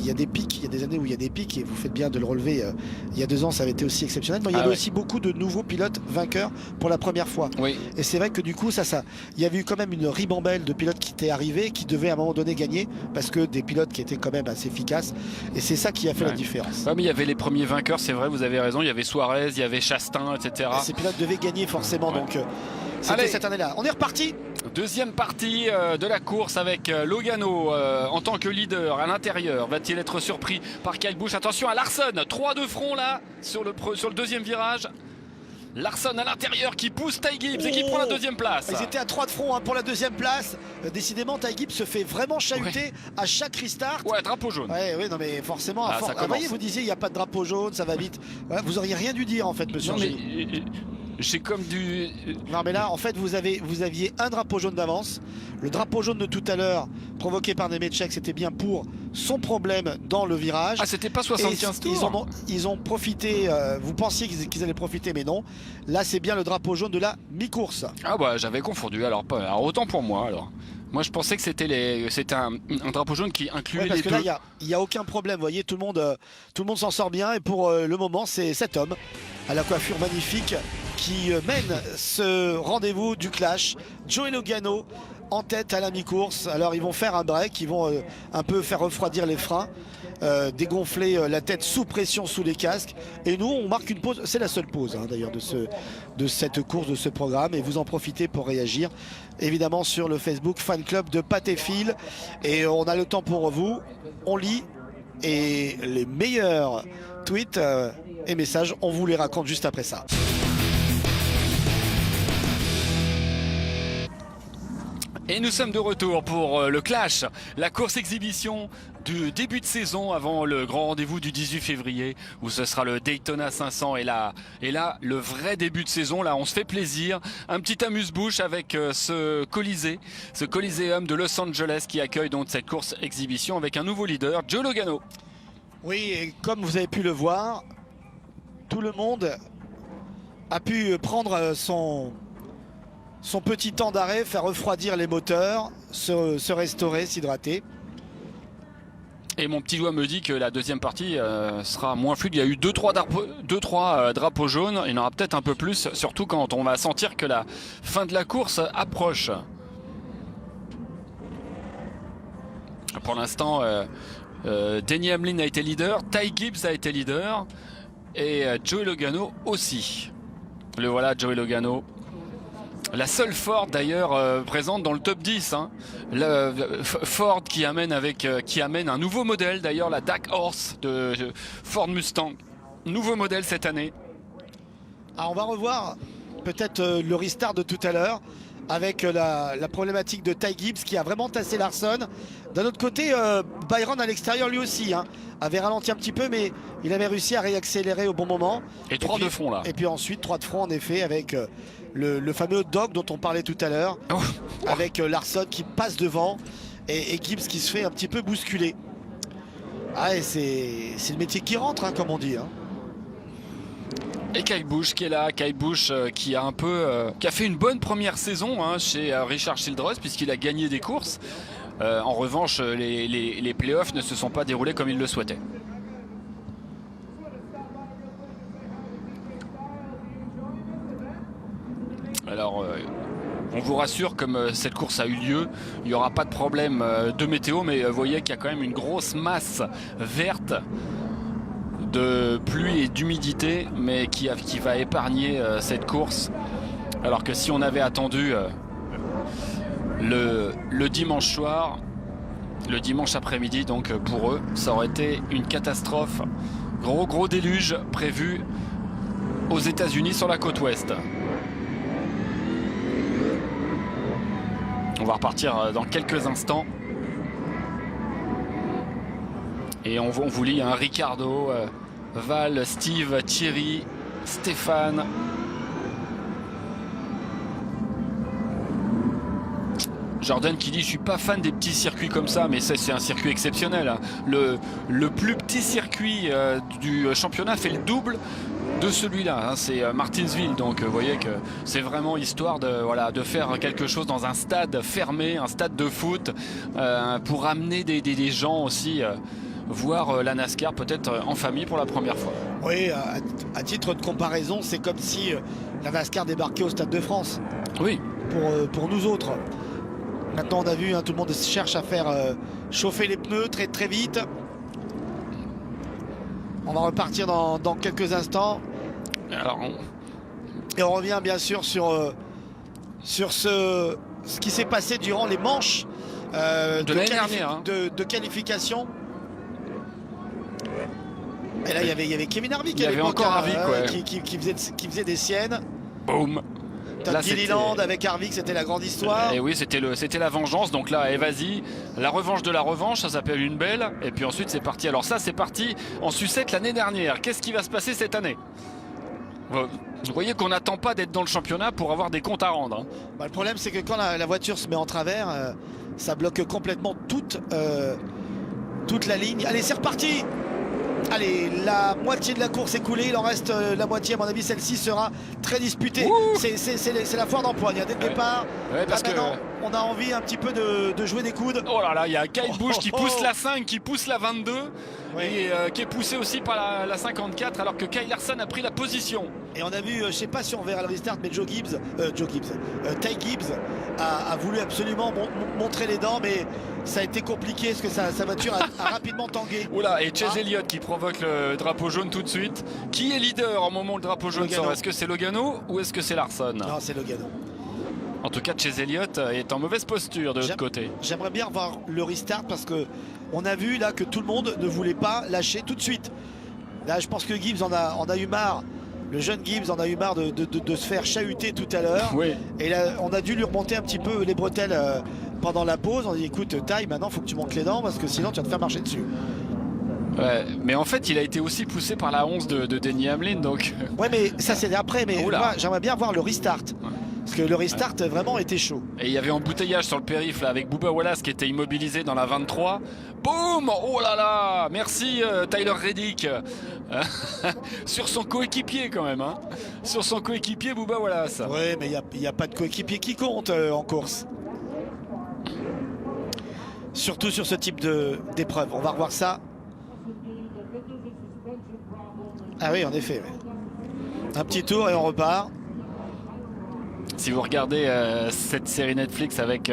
y a des pics, il y a des années où il y a des pics, et vous faites bien de le relever. Il y a 2 ans, ça avait été aussi exceptionnel. Mais il y avait aussi beaucoup de nouveaux pilotes vainqueurs pour la première fois. Oui. Et c'est vrai que du coup, il y avait eu quand même une ribambelle de pilotes qui étaient arrivés, qui devaient à un moment donné gagner, parce que des pilotes qui étaient quand même assez efficaces. Et c'est ça qui a fait la différence. Ouais, mais il y avait les premiers vainqueurs, c'est vrai, vous avez raison. Il y avait Suarez, il y avait Chastain, etc. Et ces pilotes devaient gagner forcément, donc c'était cette année-là. On est reparti. Deuxième partie de la course avec Logano en tant que leader à l'intérieur. Va-t-il être surpris par Kyle Busch? Attention à Larson, 3 de front là sur le deuxième virage. Larson à l'intérieur qui pousse Ty Gibbs et qui prend la deuxième place. Ils étaient à 3 de front pour la deuxième place. Décidément, Ty Gibbs se fait vraiment chahuter à chaque restart. Ouais, drapeau jaune. Ouais, non mais forcément, ça voyez, vous disiez il n'y a pas de drapeau jaune, ça va vite. Ouais, vous auriez rien dû dire en fait, monsieur. Non, mais j'ai comme du... Non mais là en fait vous aviez un drapeau jaune d'avance. Le drapeau jaune de tout à l'heure provoqué par Nemechek, c'était bien pour son problème dans le virage. Ah, c'était pas 75 tours. Ils ont profité, vous pensiez qu'ils allaient profiter, mais non. Là c'est bien le drapeau jaune de la mi-course. Ah bah j'avais confondu, alors autant pour moi alors. Moi je pensais que c'était un drapeau jaune qui incluait parce les que deux. là il n'y a aucun problème, vous voyez, tout le monde s'en sort bien. Et pour le moment c'est cet homme à la coiffure magnifique qui mène ce rendez-vous du clash. Joey Logano en tête à la mi-course. Alors ils vont faire un break, ils vont un peu faire refroidir les freins, dégonfler la tête sous pression sous les casques. Et nous on marque une pause, c'est la seule pause d'ailleurs de cette course, de ce programme. Et vous en profitez pour réagir évidemment sur le Facebook Fan Club de Pat et Phil. Et on a le temps pour vous, on lit, et les meilleurs tweets et messages on vous les raconte juste après ça. Et nous sommes de retour pour le clash, la course exhibition du début de saison avant le grand rendez-vous du 18 février où ce sera le Daytona 500. Et là le vrai début de saison, là on se fait plaisir, un petit amuse-bouche avec ce Coliseum de Los Angeles qui accueille donc cette course exhibition avec un nouveau leader, Joey Logano. Oui, et comme vous avez pu le voir, tout le monde a pu prendre son petit temps d'arrêt, faire refroidir les moteurs, se restaurer, s'hydrater. Et mon petit doigt me dit que la deuxième partie sera moins fluide. Il y a eu 2-3 drapeaux jaunes. Il y en aura peut-être un peu plus, surtout quand on va sentir que la fin de la course approche. Pour l'instant, Denny Hamlin a été leader, Ty Gibbs a été leader et Joey Logano aussi. Le voilà, Joey Logano. La seule Ford d'ailleurs présente dans le top 10. Ford qui amène un nouveau modèle d'ailleurs, la Dark Horse de Ford Mustang. Nouveau modèle cette année. On va revoir peut-être le restart de tout à l'heure avec la problématique de Ty Gibbs qui a vraiment tassé Larson. D'un autre côté, Byron à l'extérieur lui aussi avait ralenti un petit peu, mais il avait réussi à réaccélérer au bon moment. Et 3 de front là. Et puis ensuite 3 de front en effet avec le fameux dog dont on parlait tout à l'heure, avec Larson qui passe devant et Gibbs qui se fait un petit peu bousculer. Et c'est le métier qui rentre comme on dit. Et Kyle Busch qui est là, Kyle Busch qui a fait une bonne première saison chez Richard Childress puisqu'il a gagné des courses. En revanche, les playoffs ne se sont pas déroulés comme il le souhaitait. Alors, on vous rassure, comme cette course a eu lieu, il n'y aura pas de problème de météo, mais vous voyez qu'il y a quand même une grosse masse verte de pluie et d'humidité, mais qui va épargner cette course Alors que si on avait attendu le dimanche soir, le dimanche après-midi, donc pour eux, ça aurait été une catastrophe. Gros déluge prévu aux États-Unis sur la côte ouest. On va repartir dans quelques instants. Et on vous lit un Ricardo, Val, Steve, Thierry, Stéphane. Jordan qui dit: je suis pas fan des petits circuits comme ça, mais ça c'est un circuit exceptionnel, hein. Le plus petit circuit du championnat fait le double de celui-là, hein. C'est Martinsville, donc vous voyez que c'est vraiment histoire de faire quelque chose dans un stade fermé, un stade de foot, pour amener des gens aussi voir la NASCAR peut-être en famille pour la première fois. Oui, à titre de comparaison, c'est comme si la NASCAR débarquait au Stade de France. Oui. Pour nous autres. Maintenant, on a vu, hein, tout le monde cherche à faire chauffer les pneus très vite. On va repartir dans quelques instants. Alors, et on revient bien sûr sur ce qui s'est passé durant les manches de l'année dernière, hein. de qualification. Et là, il y avait Kevin Harvick. Il y avait encore Harvick, ouais. qui faisait des siennes. Boum. Là, Gilliland avec Harvick, c'était la grande histoire. Et oui, c'était la vengeance. Donc là, et vas-y, la revanche de la revanche, ça s'appelle une belle. Et puis ensuite, c'est parti. Alors ça, c'est parti en sucette l'année dernière. Qu'est-ce qui va se passer cette année? Vous voyez qu'on n'attend pas d'être dans le championnat pour avoir des comptes à rendre, hein. Bah, le problème, c'est que quand la voiture se met en travers, ça bloque complètement toute la ligne. Allez, c'est reparti. Allez, la moitié de la course écoulée, il en reste la moitié. À mon avis, celle-ci sera très disputée. C'est la foire d'empoigne, dès le départ. Ouais, parce là, maintenant, on a envie un petit peu de jouer des coudes. Oh là là, il y a Kyle Busch qui pousse la 5, qui pousse la 22, oui. Et qui est poussé aussi par la 54, alors que Kyle Larson a pris la position. Et on a vu, je sais pas si on verra le restart, mais Ty Gibbs a voulu absolument montrer les dents, mais ça a été compliqué parce que sa voiture a rapidement tangué. Oula, et Chase Elliott qui provoque le drapeau jaune tout de suite. Qui est leader au moment où le drapeau jaune sort? Est-ce que c'est Logano ou est-ce que c'est Larson? Non, c'est Logano. En tout cas, Chase Elliott est en mauvaise posture de l'autre côté. J'aimerais bien voir le restart parce que on a vu là que tout le monde ne voulait pas lâcher tout de suite. Là, je pense que Gibbs en a eu marre. Le jeune Gibbs en a eu marre de se faire chahuter tout à l'heure. Oui. Et là, on a dû lui remonter un petit peu les bretelles pendant la pause. On dit: écoute, Ty, maintenant, il faut que tu montes les dents parce que sinon, tu vas te faire marcher dessus. Ouais, mais en fait, il a été aussi poussé par la 11 de Denny Hamlin. Donc... Ouais, mais ça, c'est après. Mais moi, j'aimerais bien voir le restart. Parce que le restart vraiment était chaud. Et il y avait embouteillage sur le périph' là, avec Bubba Wallace qui était immobilisé dans la 23. Boum! Oh là là! Merci Tyler Reddick. Sur son coéquipier quand même, hein. Sur son coéquipier Bubba Wallace. Ouais, mais il n'y a pas de coéquipier qui compte en course. Surtout sur ce type d'épreuve. On va revoir ça. Ah oui, en effet. Un petit tour et on repart. Si vous regardez cette série Netflix avec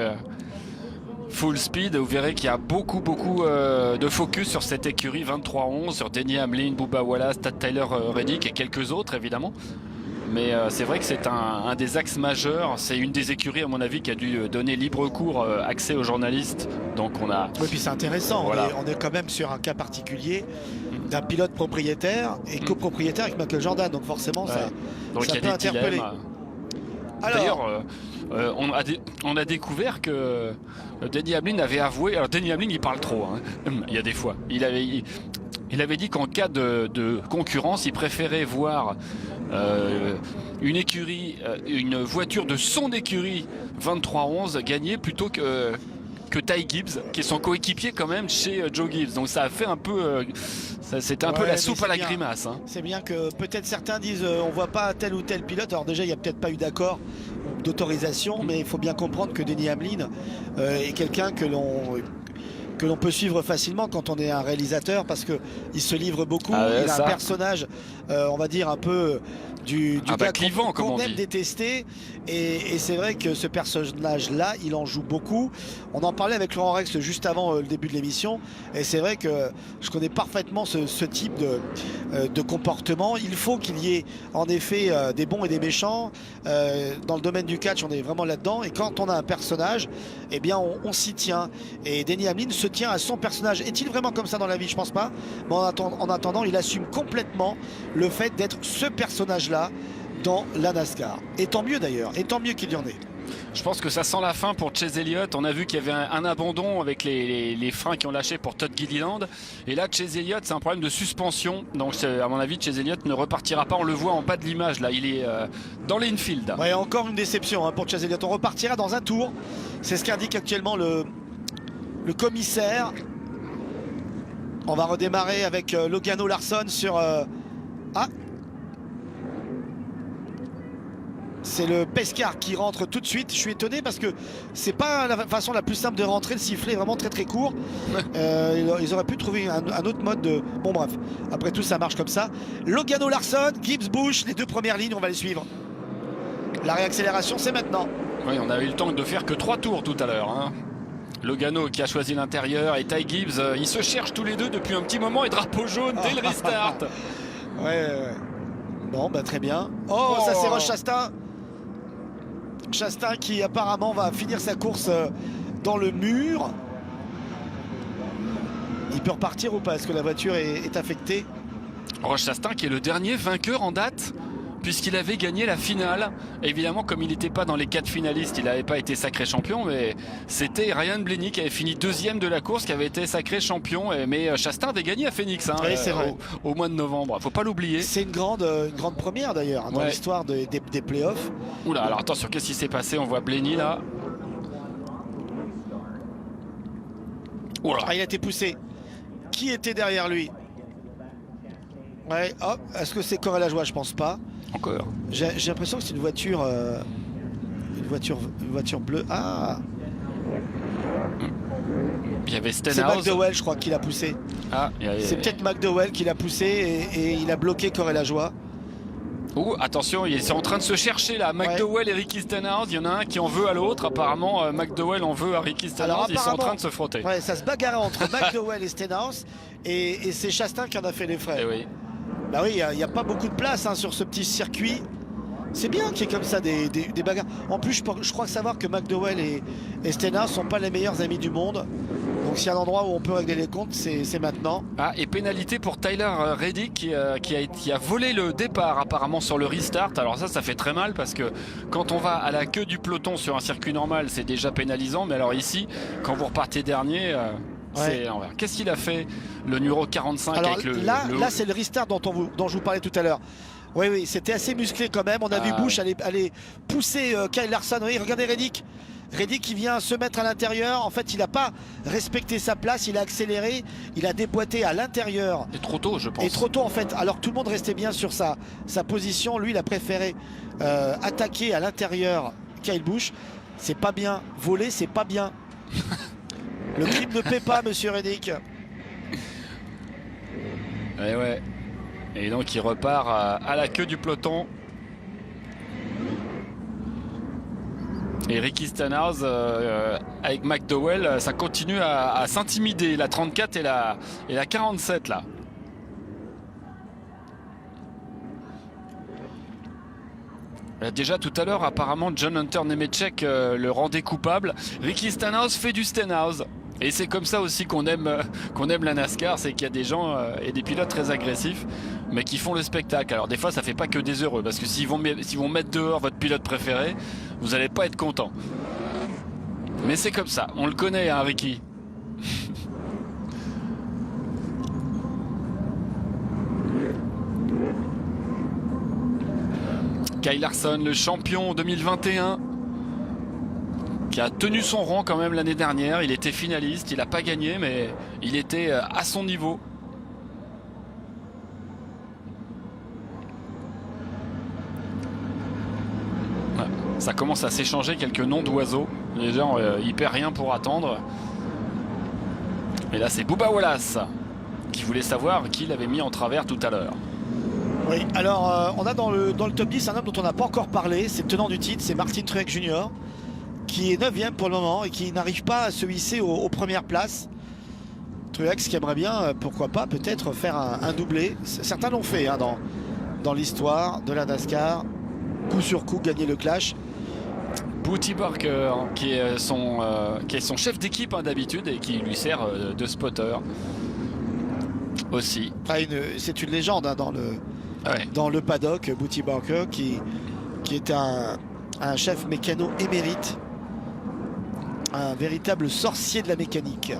Full Speed, vous verrez qu'il y a beaucoup de focus sur cette écurie 23-11, sur Denny Hamlin, Bubba Wallace, Tyler Reddick et quelques autres évidemment. Mais c'est vrai que c'est un des axes majeurs. C'est une des écuries à mon avis qui a dû donner libre cours accès aux journalistes. Donc on a... Oui, puis c'est intéressant. Voilà. On est quand même sur un cas particulier d'un pilote propriétaire et copropriétaire avec Michael Jordan. Donc forcément, ça peut interpeller. D'ailleurs, on a découvert que Denny Hamlin avait avoué. Alors Denny Hamlin, il parle trop, hein. Il y a des fois. Il avait dit qu'en cas de concurrence, il préférait voir une écurie, une voiture de son écurie 23-11 gagner plutôt que Ty Gibbs, qui est son coéquipier quand même chez Joe Gibbs. Donc ça a fait un peu, c'était un peu la soupe à la grimace, hein. C'est bien que peut-être certains disent on voit pas tel ou tel pilote. Alors déjà, il n'y a peut-être pas eu d'accord d'autorisation, mais il faut bien comprendre que Denny Hamlin est quelqu'un que l'on peut suivre facilement quand on est un réalisateur parce qu'il se livre beaucoup. Il a un personnage, on va dire, un peu gars clivant, comme on qu'on aime dit. détester. Et c'est vrai que ce personnage-là, il en joue beaucoup. On en parlait avec Laurent Rex juste avant le début de l'émission. Et c'est vrai que je connais parfaitement ce type de comportement. Il faut qu'il y ait en effet des bons et des méchants. Dans le domaine du catch, on est vraiment là-dedans. Et quand on a un personnage, eh bien on s'y tient. Et Denny Hamlin se tient à son personnage. Est-il vraiment comme ça dans la vie? Je pense pas. Mais en attendant, il assume complètement le fait d'être ce personnage-là dans la NASCAR. Et tant mieux d'ailleurs. Et tant mieux qu'il y en ait. Je pense que ça sent la fin pour Chase Elliott. On a vu qu'il y avait un abandon avec les freins qui ont lâché pour Todd Gilliland. Et là, Chase Elliott, c'est un problème de suspension. Donc, à mon avis, Chase Elliott ne repartira pas. On le voit en bas de l'image. Là, il est dans l'infield. Ouais, encore une déception pour Chase Elliott. On repartira dans un tour. C'est ce qu'indique actuellement le commissaire. On va redémarrer avec Logano Larson sur... C'est le Pescar qui rentre tout de suite. Je suis étonné parce que c'est pas la façon la plus simple de rentrer. Le sifflet est vraiment très très court. Ils auraient pu trouver un autre mode de... Bon bref, après tout ça marche comme ça. Logano Larson, Gibbs Busch, les deux premières lignes, on va les suivre. La réaccélération c'est maintenant. Oui, on a eu le temps de faire que 3 tours tout à l'heure. Hein. Logano qui a choisi l'intérieur et Ty Gibbs, ils se cherchent tous les deux depuis un petit moment et drapeau jaune dès le restart. Ouais. Bon, bah très bien. Oh, ça c'est Ross Chastain. Chastain qui apparemment va finir sa course dans le mur. Il peut repartir ou pas? Est-ce que la voiture est affectée? Ross Chastain qui est le dernier vainqueur en date puisqu'il avait gagné la finale. Évidemment, comme il n'était pas dans les 4 finalistes, il n'avait pas été sacré champion, mais c'était Ryan Blaney qui avait fini 2e de la course, qui avait été sacré champion. Mais Chastain avait gagné à Phoenix Oui, c'est vrai. Au mois de novembre. Faut pas l'oublier. C'est une grande première d'ailleurs dans l'histoire des playoffs. Oula, alors attention, qu'est-ce qui s'est passé? On voit Blaney là. Oula. Il a été poussé. Qui était derrière lui? Ouais, hop. Est-ce que c'est Corey Lajoie? Je pense pas. Encore. J'ai l'impression que c'est une voiture bleue. Ah, il y avait c'est Stenhouse. McDowell, je crois, qui l'a poussé. C'est peut-être McDowell qui l'a poussé et il a bloqué Corey Lajoie. Attention, ils sont en train de se chercher là. McDowell et Ricky Stenhouse. Il y en a un qui en veut à l'autre. Apparemment, McDowell en veut à Ricky Stenhouse. Ils sont en train de se frotter. Ouais, ça se bagarrait entre McDowell et Stenhouse. Et c'est Chastain qui en a fait les frais. Et oui. Bah oui, il n'y a pas beaucoup de place sur ce petit circuit. C'est bien qu'il y ait comme ça des bagarres. En plus, je crois savoir que McDowell et Stenhouse ne sont pas les meilleurs amis du monde. Donc s'il y a un endroit où on peut régler les comptes, c'est maintenant. Et pénalité pour Tyler Reddick qui a volé le départ apparemment sur le restart. Alors ça fait très mal parce que quand on va à la queue du peloton sur un circuit normal, c'est déjà pénalisant. Mais alors ici, quand vous repartez dernier... C'est l'envers. Qu'est-ce qu'il a fait le numéro 45? Alors, avec là c'est le restart dont je vous parlais tout à l'heure. Oui, c'était assez musclé quand même. On a vu Busch aller pousser Kyle Larson. Oui, regardez Reddick qui vient se mettre à l'intérieur. En fait, il n'a pas respecté sa place. Il a accéléré. Il a déboîté à l'intérieur. Et trop tôt, je pense. Et trop tôt, en fait. Alors que tout le monde restait bien sur sa position. Lui, il a préféré attaquer à l'intérieur Kyle Busch. C'est pas bien. Voler, c'est pas bien. Le crime ne paie pas, monsieur Reddick. Ouais. Et donc il repart à la queue du peloton. Et Ricky Stenhouse avec McDowell, ça continue à s'intimider. La 34 et la 47 là. Déjà tout à l'heure, apparemment, John Hunter Nemechek le rendait coupable. Ricky Stenhouse fait du Stenhouse. Et c'est comme ça aussi qu'on aime la NASCAR, c'est qu'il y a des gens et des pilotes très agressifs, mais qui font le spectacle. Alors des fois, ça fait pas que des heureux, parce que s'ils vont mettre dehors votre pilote préféré, vous n'allez pas être content. Mais c'est comme ça, on le connaît, hein, Ricky. Kyle Larson, le champion 2021, qui a tenu son rang quand même l'année dernière. Il était finaliste, il n'a pas gagné, mais il était à son niveau. Ouais, ça commence à s'échanger quelques noms d'oiseaux. Les gens, ils perdent rien pour attendre. Et là, c'est Bubba Wallace qui voulait savoir qui l'avait mis en travers tout à l'heure. Oui, alors on a dans le top 10 un homme dont on n'a pas encore parlé, c'est le tenant du titre, c'est Martin Truex Jr. qui est 9e pour le moment et qui n'arrive pas à se hisser aux premières places. Truex qui aimerait bien, pourquoi pas, peut-être faire un doublé. Certains l'ont fait hein, dans l'histoire de la NASCAR, coup sur coup gagner le clash. Booty Barker, qui est son chef d'équipe hein, d'habitude et qui lui sert de spotter aussi. Ah, c'est une légende hein, dans le paddock, Booty Barker, qui est un chef mécano émérite, un véritable sorcier de la mécanique.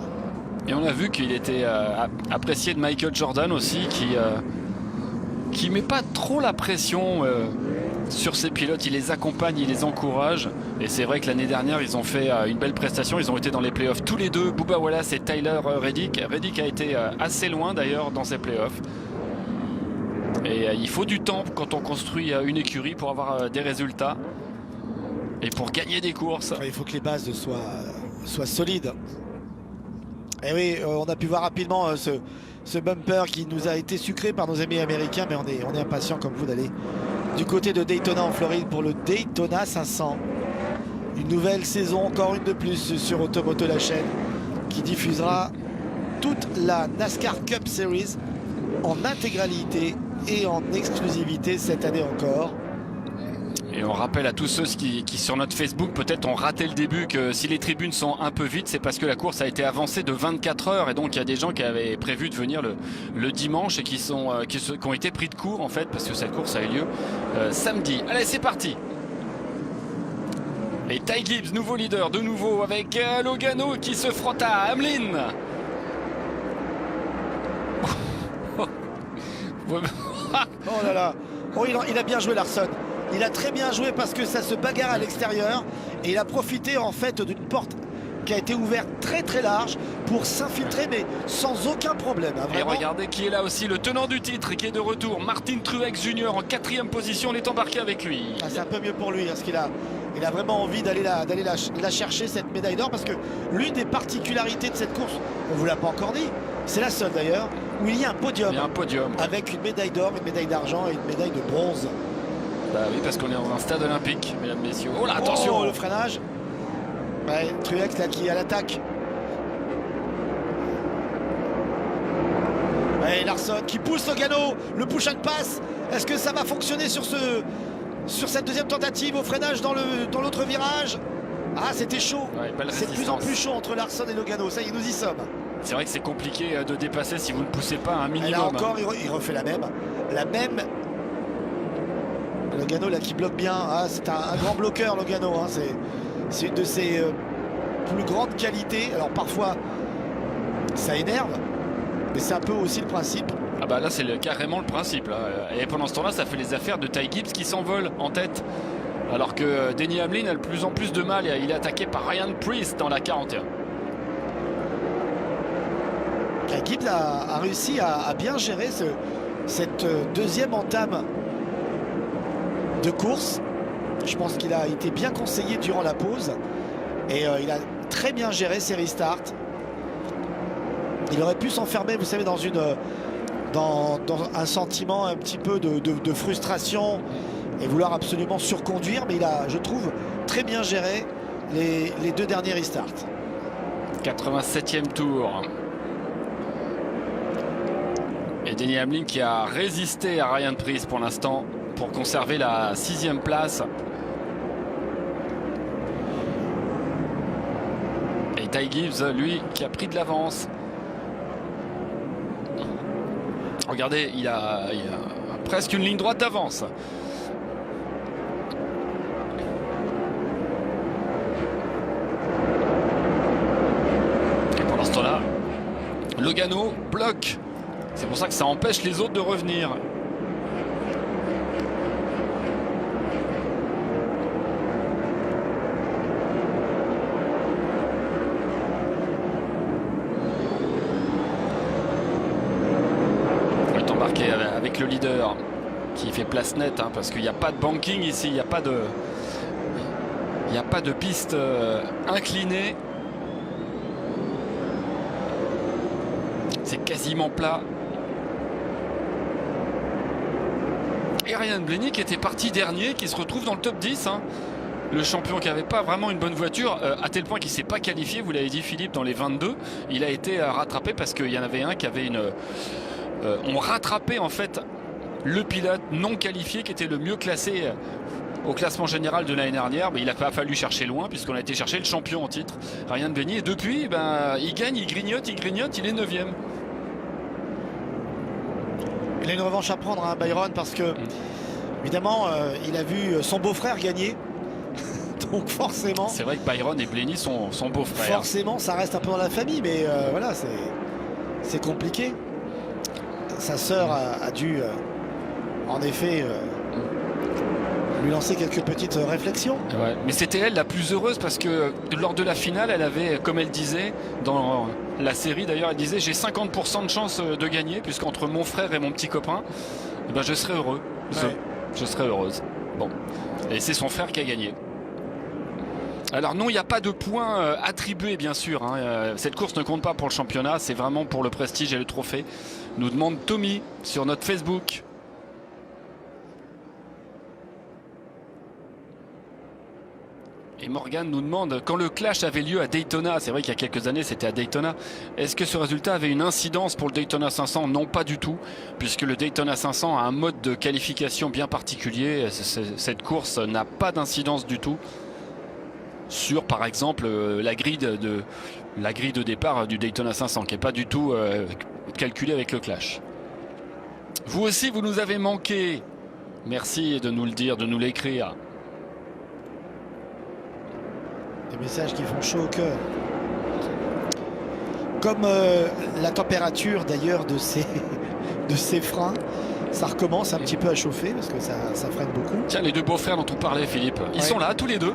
Et on a vu qu'il était apprécié de Michael Jordan aussi, qui met pas trop la pression sur ses pilotes. Il les accompagne, il les encourage. Et c'est vrai que l'année dernière, ils ont fait une belle prestation. Ils ont été dans les playoffs tous les deux, Bubba Wallace et Tyler Reddick. Reddick a été assez loin d'ailleurs dans ces playoffs. Et il faut du temps quand on construit une écurie pour avoir des résultats et pour gagner des courses. Il faut que les bases soient solides. Et oui, on a pu voir rapidement ce bumper qui nous a été sucré par nos amis américains, mais on est impatient comme vous d'aller du côté de Daytona en Floride pour le Daytona 500. Une nouvelle saison, encore une de plus sur Automoto la chaîne, qui diffusera toute la NASCAR Cup Series en intégralité et en exclusivité cette année encore. Et on rappelle à tous ceux qui sur notre Facebook peut-être ont raté le début que si les tribunes sont un peu vides, c'est parce que la course a été avancée de 24 heures et donc il y a des gens qui avaient prévu de venir le dimanche et qui ont été pris de court en fait parce que cette course a eu lieu samedi. Allez, c'est parti. Et Ty Gibbs, nouveau leader, de nouveau avec Logano qui se frotte à Hamlin. Oh là là, oh, il a bien joué Larson. Il a très bien joué parce que ça se bagarre à l'extérieur et il a profité en fait d'une porte qui a été ouverte très très large pour s'infiltrer mais sans aucun problème. Hein, et regardez qui est là aussi, le tenant du titre qui est de retour, Martin Truex Jr. en 4e position, on est embarqué avec lui. Ah, c'est un peu mieux pour lui parce qu'il a vraiment envie d'aller la chercher cette médaille d'or parce que l'une des particularités de cette course, on ne vous l'a pas encore dit, c'est la seule d'ailleurs, où il y a un podium. Il y a un podium. Avec une médaille d'or, une médaille d'argent et une médaille de bronze. Bah oui, parce qu'on est dans un stade olympique, mesdames, messieurs. Oh là, attention, le freinage. Ouais, Truex là qui est à l'attaque. Ouais, Larson qui pousse Logano, le push and pass. Est-ce que ça va fonctionner sur cette deuxième tentative au freinage dans l'autre virage? Ah, c'était chaud. Ouais, c'est de plus en plus chaud entre Larson et Logano. Ça y est, nous y sommes. C'est vrai que c'est compliqué de dépasser si vous ne poussez pas un minimum. Et là encore, il refait la même. Logano là qui bloque bien. Ah, c'est un grand bloqueur, Logano. Hein. C'est une de ses plus grandes qualités. Alors parfois, ça énerve, mais c'est un peu aussi le principe. Ah bah là, c'est carrément le principe. Là. Et pendant ce temps-là, ça fait les affaires de Ty Gibbs qui s'envole en tête. Alors que Denny Hamlin a de plus en plus de mal. Il est attaqué par Ryan Preece dans la 41. Gibbs a réussi à bien gérer cette deuxième entame de course. Je pense qu'il a été bien conseillé durant la pause et il a très bien géré ses restarts. Il aurait pu s'enfermer, vous savez, dans un sentiment un petit peu de frustration et vouloir absolument surconduire, mais il a, je trouve, très bien géré les deux derniers restarts. 87e tour. Et Denny Hamlin qui a résisté à Ryan Preece pour l'instant pour conserver la 6e place. Et Ty Gibbs, lui, qui a pris de l'avance. Regardez, il a presque une ligne droite d'avance. Et pendant ce temps-là, Logano bloque. C'est pour ça que ça empêche les autres de revenir. On est embarqué avec le leader qui fait place nette hein, parce qu'il n'y a pas de banking ici, il n'y a pas de piste inclinée. C'est quasiment plat. Et Ryan Blaney qui était parti dernier, qui se retrouve dans le top 10. Hein. Le champion qui n'avait pas vraiment une bonne voiture, à tel point qu'il ne s'est pas qualifié, vous l'avez dit Philippe, dans les 22. Il a été rattrapé parce qu'il y en avait un qui avait une... on rattrapait en fait le pilote non qualifié qui était le mieux classé au classement général de l'année dernière. Mais il n'a pas fallu chercher loin puisqu'on a été chercher le champion en titre, Ryan Blaney. Et depuis, il gagne, il grignote, il est 9e. Il a une revanche à prendre, hein, Byron, parce que évidemment, il a vu son beau-frère gagner. Donc forcément... C'est vrai que Byron et Blaney sont beaux-frères. Forcément, ça reste un peu dans la famille, mais voilà, c'est compliqué. Sa sœur a dû, en effet, lui lancer quelques petites réflexions. Ouais, mais c'était elle la plus heureuse parce que lors de la finale, elle avait, comme elle disait, dans la série d'ailleurs, elle disait « J'ai 50% de chance de gagner, puisqu'entre mon frère et mon petit copain, eh ben, je serai heureux. Ouais. Je serai heureuse. » Bon, et c'est son frère qui a gagné. Alors non, il n'y a pas de points attribués bien sûr, hein. Cette course ne compte pas pour le championnat, c'est vraiment pour le prestige et le trophée, nous demande Tommy sur notre Facebook. Et Morgan nous demande, quand le clash avait lieu à Daytona, c'est vrai qu'il y a quelques années c'était à Daytona, est-ce que ce résultat avait une incidence pour le Daytona 500? Non, pas du tout, puisque le Daytona 500 a un mode de qualification bien particulier. Cette course n'a pas d'incidence du tout sur par exemple la grille de départ du Daytona 500 qui n'est pas du tout calculée avec le clash. Vous aussi vous nous avez manqué, merci de nous le dire, de nous l'écrire. Des messages qui font chaud au cœur. Comme la température d'ailleurs de ces freins, ça recommence un petit peu à chauffer parce que ça freine beaucoup. Tiens, les deux beaux-frères dont on parlait Philippe, ils sont là tous les deux.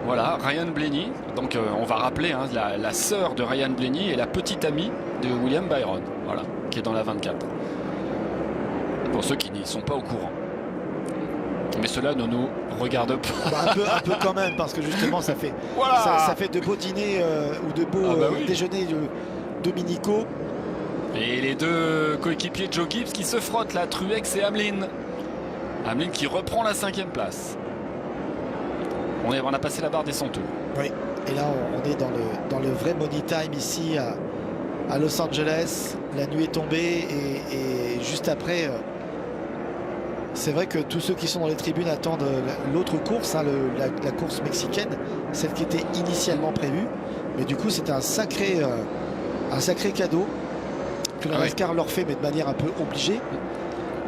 Voilà, Ryan Blaney, donc on va rappeler hein, la sœur de Ryan Blaney et la petite amie de William Byron, voilà, qui est dans la 24. Pour ceux qui n'y sont pas au courant. Mais cela ne nous regarde pas. Bah, un peu quand même, parce que justement ça fait, voilà. ça fait de beaux dîners ou de beaux oui. déjeuners dominicaux. Et les deux coéquipiers de Joe Gibbs qui se frottent là, Truex et Hamlin. Hamlin qui reprend la 5e place. On a passé la barre des 100 tours. Oui, et là on est dans le vrai money time ici à Los Angeles. La nuit est tombée et juste après, c'est vrai que tous ceux qui sont dans les tribunes attendent l'autre course, hein, la course mexicaine, celle qui était initialement prévue. Mais du coup c'est un sacré cadeau que le NASCAR leur fait, mais de manière un peu obligée.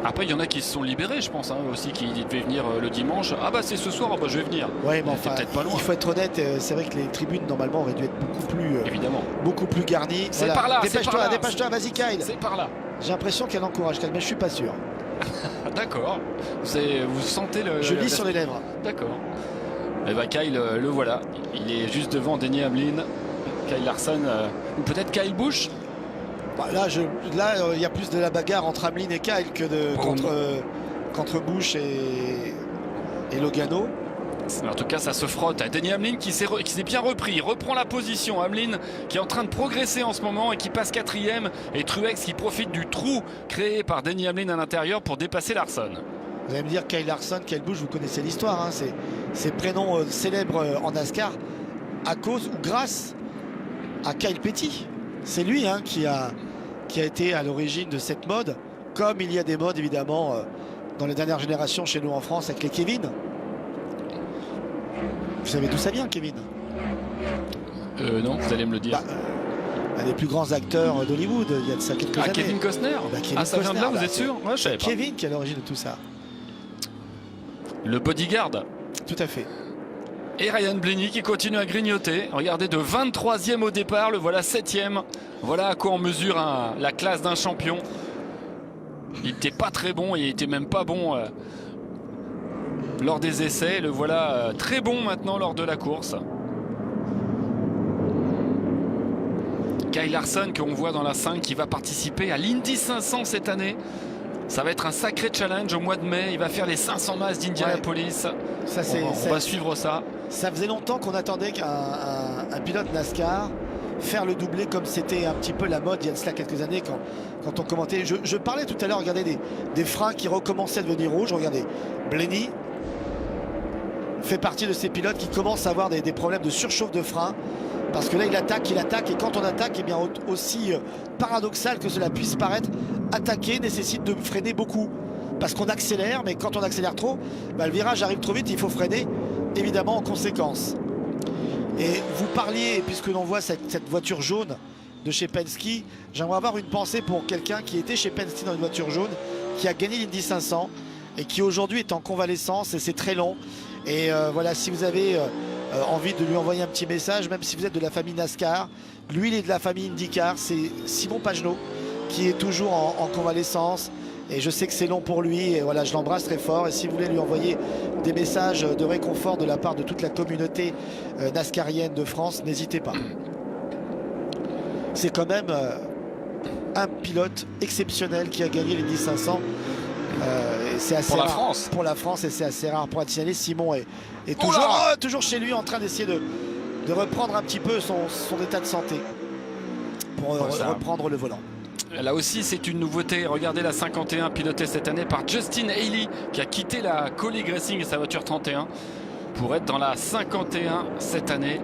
Après, il y en a qui se sont libérés, je pense, hein, aussi, qui devaient venir le dimanche. Ah bah c'est ce soir, bah, je vais venir. Ouais, mais enfin, peut-être pas loin. Il faut être honnête, c'est vrai que les tribunes normalement auraient dû être évidemment, beaucoup plus garnies. C'est par là. Dépêche-toi, vas-y Kyle. C'est par là. J'ai l'impression qu'elle encourage Kyle, mais je suis pas sûr. D'accord. Vous sentez le... Je lis sur les lèvres. D'accord. Et bah Kyle, le voilà. Il est juste devant Denny Hamlin, Kyle Larson, ou peut-être Kyle Busch. Bah, là, il y a plus de la bagarre entre Hamlin et Kyle que contre Busch et Logano. En tout cas, ça se frotte. Denny Hamlin qui s'est bien repris. Il reprend la position. Hamlin qui est en train de progresser en ce moment et qui passe 4e. Et Truex qui profite du trou créé par Denny Hamlin à l'intérieur pour dépasser Larson. Vous allez me dire Kyle Larson, Kyle Busch, vous connaissez l'histoire. Hein, ces prénoms célèbres en NASCAR à cause ou grâce à Kyle Petty. C'est lui hein, qui a été à l'origine de cette mode, comme il y a des modes évidemment dans les dernières générations chez nous en France avec les Kevin. Vous savez d'où ça vient, Kevin? Non, vous allez me le dire. Un des plus grands acteurs d'Hollywood, il y a de ça quelques années. Kevin Costner. Ça vient de là, vous êtes sûr? Ouais, je savais pas. Kevin qui est à l'origine de tout ça. Le bodyguard. Tout à fait. Et Ryan Blaney qui continue à grignoter. Regardez, de 23e au départ, le voilà 7e. Voilà à quoi on mesure la classe d'un champion. Il n'était pas très bon, il n'était même pas bon lors des essais. Le voilà très bon maintenant lors de la course. Kyle Larson qu'on voit dans la 5 qui va participer à l'Indy 500 cette année. Ça va être un sacré challenge au mois de mai. Il va faire les 500 miles d'Indianapolis. Ouais. On va suivre ça. Ça faisait longtemps qu'on attendait qu'un pilote NASCAR faire le doublé comme c'était un petit peu la mode il y a de cela quelques années quand on commentait. Je parlais tout à l'heure, regardez des freins qui recommençaient à devenir rouges. Regardez, Blenny fait partie de ces pilotes qui commencent à avoir des problèmes de surchauffe de frein. Parce que là, il attaque, et quand on attaque, et bien aussi paradoxal que cela puisse paraître, attaquer nécessite de freiner beaucoup. Parce qu'on accélère, mais quand on accélère trop, le virage arrive trop vite, il faut freiner, évidemment, en conséquence. Et vous parliez, puisque l'on voit cette voiture jaune de chez Penske, j'aimerais avoir une pensée pour quelqu'un qui était chez Penske dans une voiture jaune, qui a gagné l'Indy 500, et qui aujourd'hui est en convalescence, et c'est très long. Et voilà, si vous avez envie de lui envoyer un petit message, même si vous êtes de la famille NASCAR, lui il est de la famille IndyCar, c'est Simon Pagenaud qui est toujours en convalescence, et je sais que c'est long pour lui, et voilà, je l'embrasse très fort. Et si vous voulez lui envoyer des messages de réconfort de la part de toute la communauté nascarienne de France, n'hésitez pas. C'est quand même un pilote exceptionnel qui a gagné l'Indy 500. C'est assez pour rare la France. Pour la France, et c'est assez rare pour être signalé. Simon est toujours chez lui en train d'essayer de reprendre un petit peu son état de santé pour reprendre le volant. Là aussi, c'est une nouveauté. Regardez la 51 pilotée cette année par Justin Haley, qui a quitté la Kaulig Racing et sa voiture 31 pour être dans la 51 cette année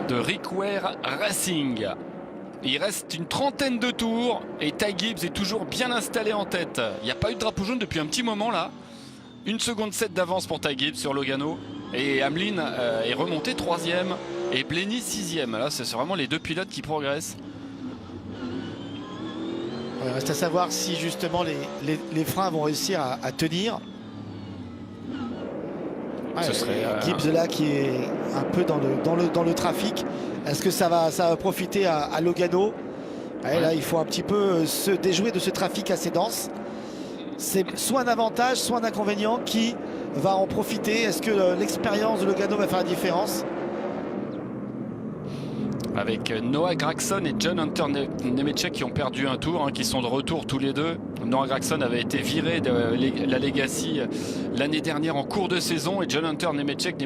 de Rick Ware Racing. Il reste une trentaine de tours et Ty Gibbs est toujours bien installé en tête. Il n'y a pas eu de drapeau jaune depuis un petit moment là. 1 seconde 7 d'avance pour Ty Gibbs sur Logano. Et Hamlin est remonté 3e et Blenny 6e. Là, c'est vraiment les deux pilotes qui progressent. Il reste à savoir si justement les freins vont réussir à tenir. Ce serait Gibbs là qui est un peu dans le trafic. Est-ce que ça va profiter à Logano? Là, il faut un petit peu se déjouer de ce trafic assez dense. C'est soit un avantage, soit un inconvénient. Qui va en profiter? Est-ce que l'expérience de Logano va faire la différence? Avec Noah Gragson et John Hunter Nemechek qui ont perdu un tour, qui sont de retour tous les deux. Noah Gragson avait été viré de la Legacy l'année dernière en cours de saison, et John Hunter Nemechek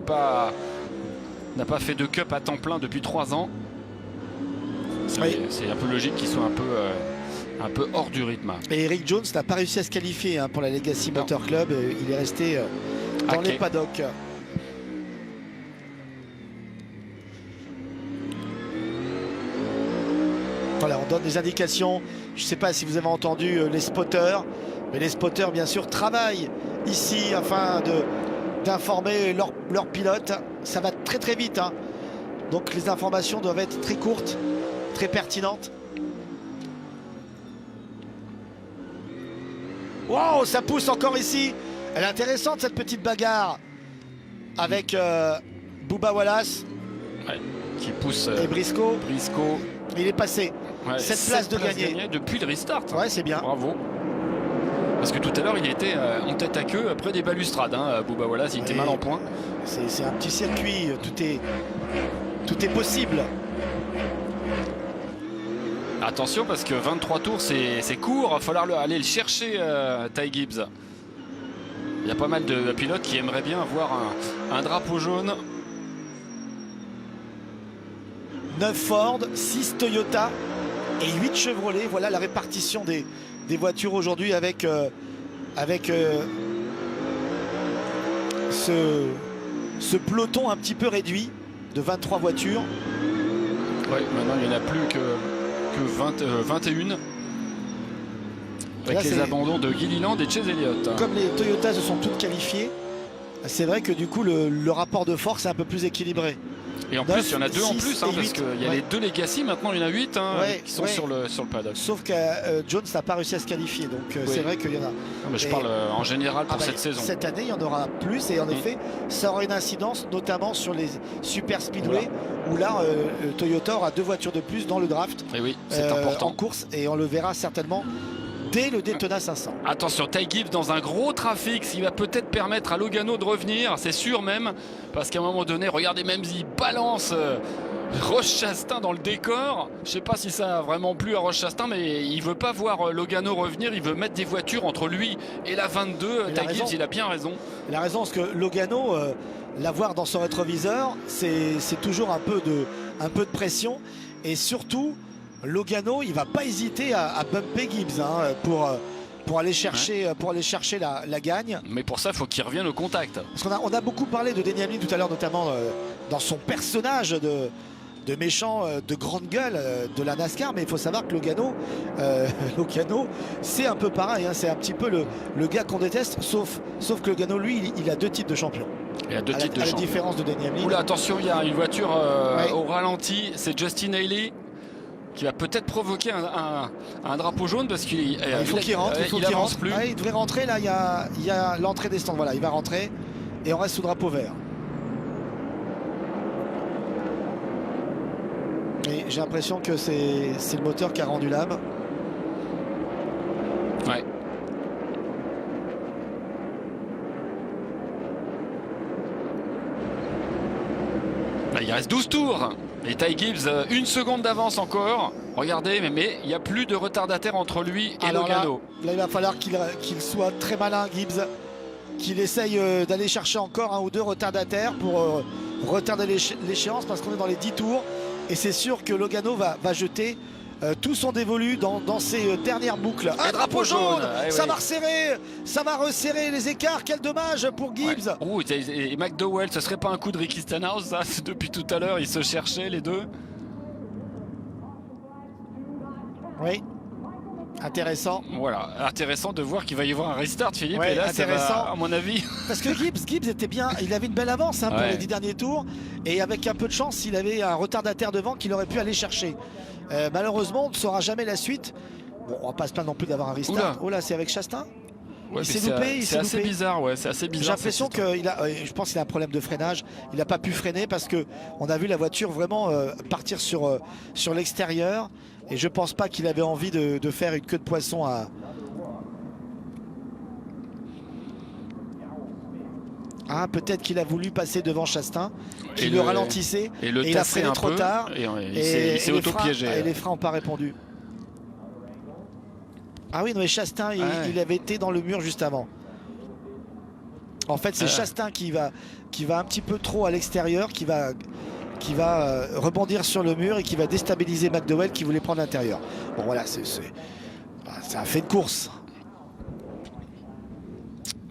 n'a pas fait de cup à temps plein depuis 3 ans. C'est un peu logique qu'il soit un peu hors du rythme. Et Eric Jones n'a pas réussi à se qualifier pour la Legacy Motor Club. Il est resté dans les paddocks. Voilà, on donne des indications. Je ne sais pas si vous avez entendu les spotters, mais les spotters bien sûr travaillent ici afin d'informer leurs pilotes. Ça va très très vite, donc les informations doivent être très courtes, très pertinentes. Wow, ça pousse encore ici. Elle est intéressante cette petite bagarre avec Bubba Wallace, qui pousse et Briscoe. Il est passé. 7 places de gagné depuis le restart. Ouais, c'est bien. Bravo. Parce que tout à l'heure, il était en tête à queue après des balustrades. Bubba Wallace, il était mal en point. C'est un petit circuit. Tout est possible. Attention, parce que 23 tours, c'est court. Il va falloir aller le chercher, Ty Gibbs. Il y a pas mal de pilotes qui aimeraient bien avoir un drapeau jaune. 9 Ford, 6 Toyota et 8 Chevrolet. Voilà la répartition des voitures aujourd'hui avec ce peloton un petit peu réduit de 23 voitures. Ouais, maintenant il n'y en a plus que 21. Avec là, les abandons de Gilliland et Chase Elliott. Comme les Toyotas se sont toutes qualifiées, c'est vrai que du coup le rapport de force est un peu plus équilibré. Et en plus, il y en a 2 en plus, parce qu'il y a les 2 Legacy, maintenant il y en a 8 qui sont sur le paddock. Sauf que Jones n'a pas réussi à se qualifier, donc c'est vrai qu'il y en a. Non, mais je parle en général pour cette saison. Cette année, il y en aura plus, et en effet, ça aura une incidence, notamment sur les super speedway, où là, Toyota aura 2 voitures de plus dans le draft. Et oui, c'est important. En course, et on le verra certainement dès le Daytona 500. Attention, Ty Gibbs dans un gros trafic, ce qui va peut-être permettre à Logano de revenir, c'est sûr même, parce qu'à un moment donné, regardez, même il balance Roche Chastain dans le décor. Je ne sais pas si ça a vraiment plu à Roche Chastain, mais il ne veut pas voir Logano revenir, il veut mettre des voitures entre lui et la 22. Ty Gibbs, il a bien raison. Il a raison, parce que Logano l'avoir dans son rétroviseur, c'est toujours un peu de pression. Et surtout, Logano, il va pas hésiter à bumper Gibbs hein, pour aller chercher, la gagne. Mais pour ça, il faut qu'il revienne au contact. Parce qu'on a beaucoup parlé de Denny Hamlin tout à l'heure, notamment dans son personnage de méchant, de grande gueule de la NASCAR, mais il faut savoir que Logano, c'est un peu pareil, hein, c'est un petit peu le gars qu'on déteste, sauf que Logano, lui, il a 2 titres de champion. Il a 2 titres de à la champion. différence de Denny Hamlin. Oula, attention, il y a une voiture Ouais. au ralenti, c'est Justin Haley qui va peut-être provoquer un drapeau jaune parce qu'il Il faut qu'il rentre, il avance plus. Ouais, il devrait rentrer, là, il y a l'entrée des stands, voilà, il va rentrer et on reste sous drapeau vert. Et j'ai l'impression que c'est le moteur qui a rendu l'âme. Ouais. Bah, il reste 12 tours. Et Ty Gibbs, 1 seconde d'avance encore. Regardez, mais il n'y a plus de retardataire entre lui et Alors Logano. là, il va falloir qu'il soit très malin, Gibbs, qu'il essaye d'aller chercher encore 1 ou 2 retardataires pour retarder l'échéance parce qu'on est dans les 10 tours. Et c'est sûr que Logano va jeter tout son dévolu dans ses dernières boucles. Un drapeau jaune, ça va resserrer les écarts. Quel dommage pour Gibbs. Ouais. Oh, et McDowell, ce serait pas un coup de Ricky Stenhouse ça? Depuis tout à l'heure, ils se cherchaient les deux. Oui, intéressant. Voilà, intéressant de voir qu'il va y avoir un restart, Philippe. Ouais, et là, ça intéressant. va, à mon avis. Parce que Gibbs était bien, il avait une belle avance hein, pour les 10 derniers tours. Et avec un peu de chance, il avait un retardataire devant qu'il aurait pu aller chercher. Malheureusement, on ne saura jamais la suite. Bon, on va pas se plaindre non plus d'avoir un restart. Oh là, c'est avec Chastain. Ouais, il s'est loupé, c'est assez bizarre, ouais, c'est assez bizarre. J'ai l'impression je pense qu'il a un problème de freinage. Il n'a pas pu freiner parce que on a vu la voiture vraiment partir sur l'extérieur. Et je pense pas qu'il avait envie de faire une queue de poisson à. Ah, peut-être qu'il a voulu passer devant Chastain, qui le ralentissait. Et il a freiné trop tard. Et il s'est auto-piégé. Et les freins n'ont pas répondu. Ah oui, non, mais Chastain, il avait été dans le mur juste avant. En fait, c'est Chastain qui va un petit peu trop à l'extérieur, qui va rebondir sur le mur et qui va déstabiliser McDowell qui voulait prendre l'intérieur. Bon, voilà, c'est un fait de course.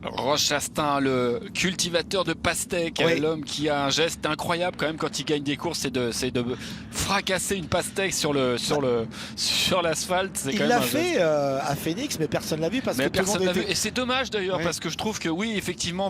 Roche Chastain, le cultivateur de pastèques, l'homme qui a un geste incroyable quand même quand il gagne des courses, c'est de fracasser une pastèque sur l'asphalte. Il l'a fait à Phoenix, mais personne l'a vu parce que personne l'a vu. Et c'est dommage d'ailleurs parce que je trouve que oui, effectivement,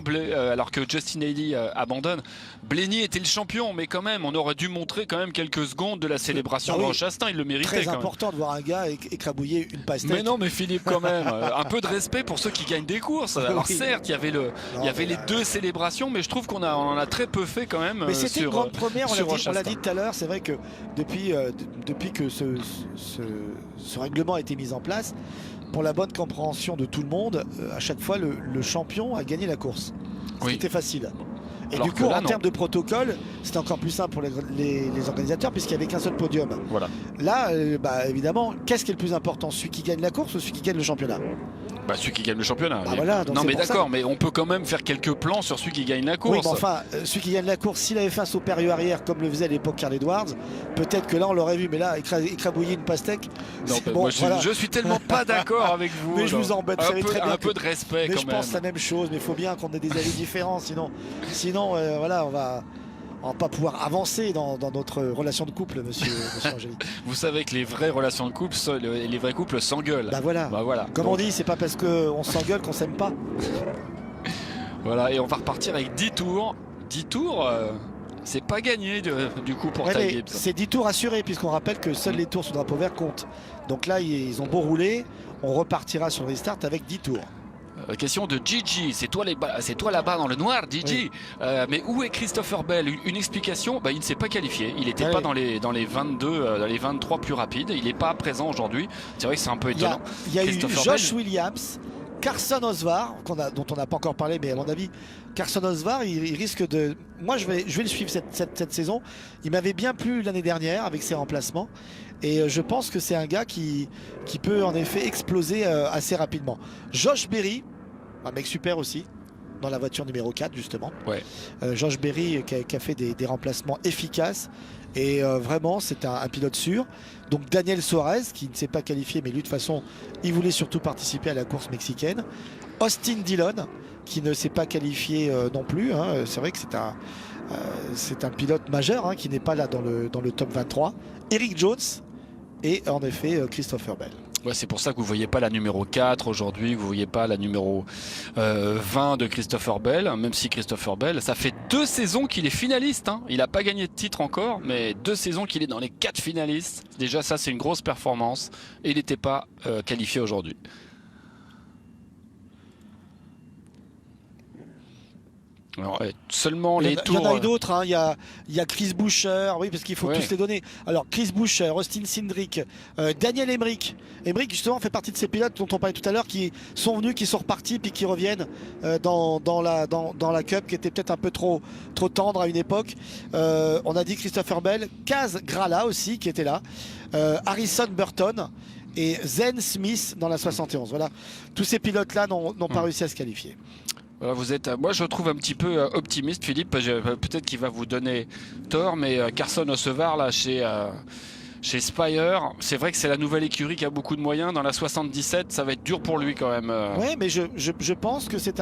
alors que Justin Haley abandonne, Blaney était le champion, mais quand même, on aurait dû montrer quand même quelques secondes de la célébration de Roche Chastain. Il le méritait. Très important de voir un gars écrabouiller une pastèque. Mais non, mais Philippe, quand même, un peu de respect pour ceux qui gagnent des courses. Alors certes, il y avait les 2 célébrations, mais je trouve qu'on en a très peu fait quand même. Mais c'était une grande première, on l'a dit tout à l'heure. C'est vrai que depuis que ce règlement a été mis en place, pour la bonne compréhension de tout le monde, à chaque fois le champion a gagné la course. C'était facile. Et alors du coup, en termes de protocole, c'était encore plus simple pour les organisateurs puisqu'il n'y avait qu'un seul podium. Voilà. Là, évidemment, qu'est-ce qui est le plus important? Celui qui gagne la course ou celui qui gagne le championnat? Celui qui gagne le championnat. Voilà, non mais d'accord, mais on peut quand même faire quelques plans sur celui qui gagne la course. Oui, mais enfin, celui qui gagne la course, s'il avait fait un saut périlleux arrière comme le faisait à l'époque Carl Edwards, peut-être que là on l'aurait vu, mais là écrabouiller une pastèque. Non, bon, je suis tellement pas d'accord avec vous. Mais je vous embête, vous savez très bien. Un peu de respect mais quand je même. pense la même chose, mais il faut bien qu'on ait des avis différents, sinon voilà, on va pas pouvoir avancer dans notre relation de couple, monsieur Angélique. Vous savez que les vraies relations de couple, les vrais couples s'engueulent. Bah voilà. Comme on dit, c'est pas parce qu'on s'engueule qu'on s'aime pas. Voilà, et on va repartir avec 10 tours. 10 tours, c'est pas gagné du coup pour Ty Gibbs. C'est 10 tours assurés, puisqu'on rappelle que seuls les tours sous drapeau vert comptent. Donc là, ils ont beau rouler, on repartira sur le restart avec 10 tours. Question de Gigi, c'est toi là-bas dans le noir, Gigi. Oui. Mais où est Christopher Bell? Une explication, il ne s'est pas qualifié. Il n'était pas dans les 22, dans les 23 plus rapides. Il n'est pas présent aujourd'hui. C'est vrai que c'est un peu étonnant. Il y a eu Josh Williams, Carson Osvar, dont on n'a pas encore parlé, mais à mon avis, Carson Osvar, il risque de. Moi, je vais le suivre cette saison. Il m'avait bien plu l'année dernière avec ses remplacements. Et je pense que c'est un gars qui peut en effet exploser assez rapidement. Josh Berry, un mec super aussi. dans la voiture numéro 4 justement. Ouais. Josh Berry qui a fait des remplacements efficaces et vraiment c'est un pilote sûr. Donc Daniel Suarez qui ne s'est pas qualifié, mais lui de toute façon il voulait surtout participer à la course mexicaine. Austin Dillon qui ne s'est pas qualifié non plus, hein. C'est vrai que c'est un pilote majeur, hein, qui n'est pas là dans le top 23. Eric Jones et en effet Christopher Bell. Ouais, c'est pour ça que vous ne voyez pas la numéro 4 aujourd'hui, que vous ne voyez pas la numéro 20 de Christopher Bell, même si Christopher Bell, ça fait 2 saisons qu'il est finaliste, hein. Il n'a pas gagné de titre encore, mais 2 saisons qu'il est dans les 4 finalistes. Déjà ça c'est une grosse performance et il n'était pas qualifié aujourd'hui. Alors, seulement les tours. Il y en a eu d'autres, hein. Il y a Chris Buescher, oui, parce qu'il faut tous les donner. Alors Chris Buescher, Austin Cindric, Daniel Emmerich. Emmerich justement fait partie de ces pilotes dont on parlait tout à l'heure qui sont venus, qui sont repartis puis qui reviennent dans la Cup qui était peut-être un peu trop tendre à une époque. On a dit Christopher Bell, Kaz Grala aussi qui était là, Harrison Burton et Zen Smith dans la 71. Voilà, tous ces pilotes-là n'ont pas réussi à se qualifier. Vous êtes, moi je trouve un petit peu optimiste, Philippe. Peut-être qu'il va vous donner tort, mais Carson Hocevar là chez Spire, c'est vrai que c'est la nouvelle écurie qui a beaucoup de moyens. Dans la 77, ça va être dur pour lui quand même. Oui, mais je pense que c'est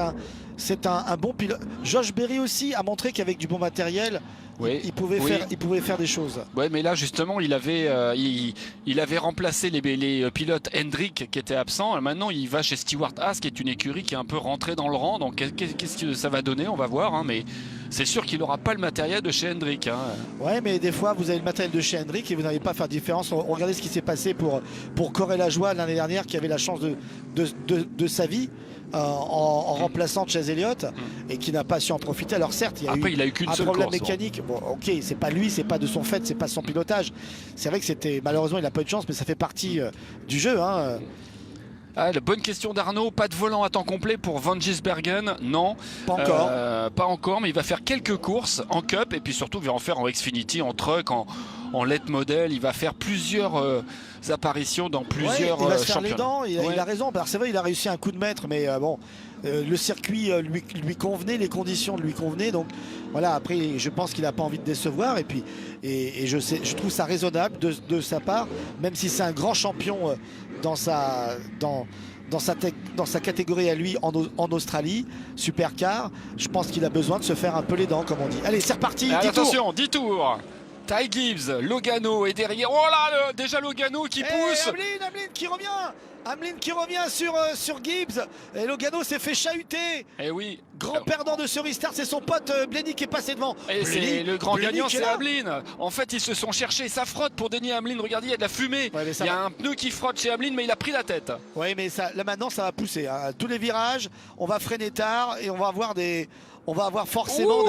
un bon pilote. Josh Berry aussi a montré qu'avec du bon matériel, il pouvait faire des choses. Ouais, mais là justement, il avait remplacé les pilotes Hendrick qui étaient absents. Maintenant, il va chez Stewart Haas, qui est une écurie qui est un peu rentrée dans le rang. Donc, qu'est-ce que ça va donner? On va voir. Hein, mais c'est sûr qu'il n'aura pas le matériel de chez Hendrick. Hein. Ouais, mais des fois, vous avez le matériel de chez Hendrick et vous n'allez pas faire de différence. Regardez ce qui s'est passé pour Corey Lajoie l'année dernière, qui avait la chance de sa vie. En remplaçant Chase Elliott et qui n'a pas su en profiter. Alors certes, il a eu qu'une un seule problème course, mécanique. Bon, ok, c'est pas lui, c'est pas de son fait, c'est pas son pilotage. C'est vrai que c'était malheureusement il n'a pas eu de chance, mais ça fait partie du jeu. Hein. Ah, la bonne question d'Arnaud, pas de volant à temps complet pour Van Gisbergen, non. Pas encore. Pas encore, mais il va faire quelques courses en Cup et puis surtout il va en faire en Xfinity, en truck, en late model. Il va faire plusieurs apparitions dans plusieurs il va se faire championnats. les dents, il a raison. Alors c'est vrai, il a réussi un coup de maître, mais bon, le circuit lui convenait, les conditions lui convenaient. Donc voilà, après je pense qu'il n'a pas envie de décevoir et puis je trouve ça raisonnable de sa part, même si c'est un grand champion dans sa catégorie à lui en Australie, Supercar. Je pense qu'il a besoin de se faire un peu les dents, comme on dit. Allez, c'est reparti. Attention, 10 tours. Ty Gibbs, Logano est derrière. Oh là, déjà Logano qui pousse. Hamlin qui revient sur Gibbs. Et Logano s'est fait chahuter. Eh oui. Grand perdant de ce restart, c'est son pote Blenny qui est passé devant. Et c'est le grand Blenny gagnant, c'est Hamlin. En fait, ils se sont cherchés, ça frotte pour dénier Hamlin. Regardez, il y a de la fumée. Ouais, il y a un pneu qui frotte chez Hamlin, mais il a pris la tête. Oui, mais là maintenant, ça va pousser. Hein. Tous les virages, on va freiner tard et on va avoir forcément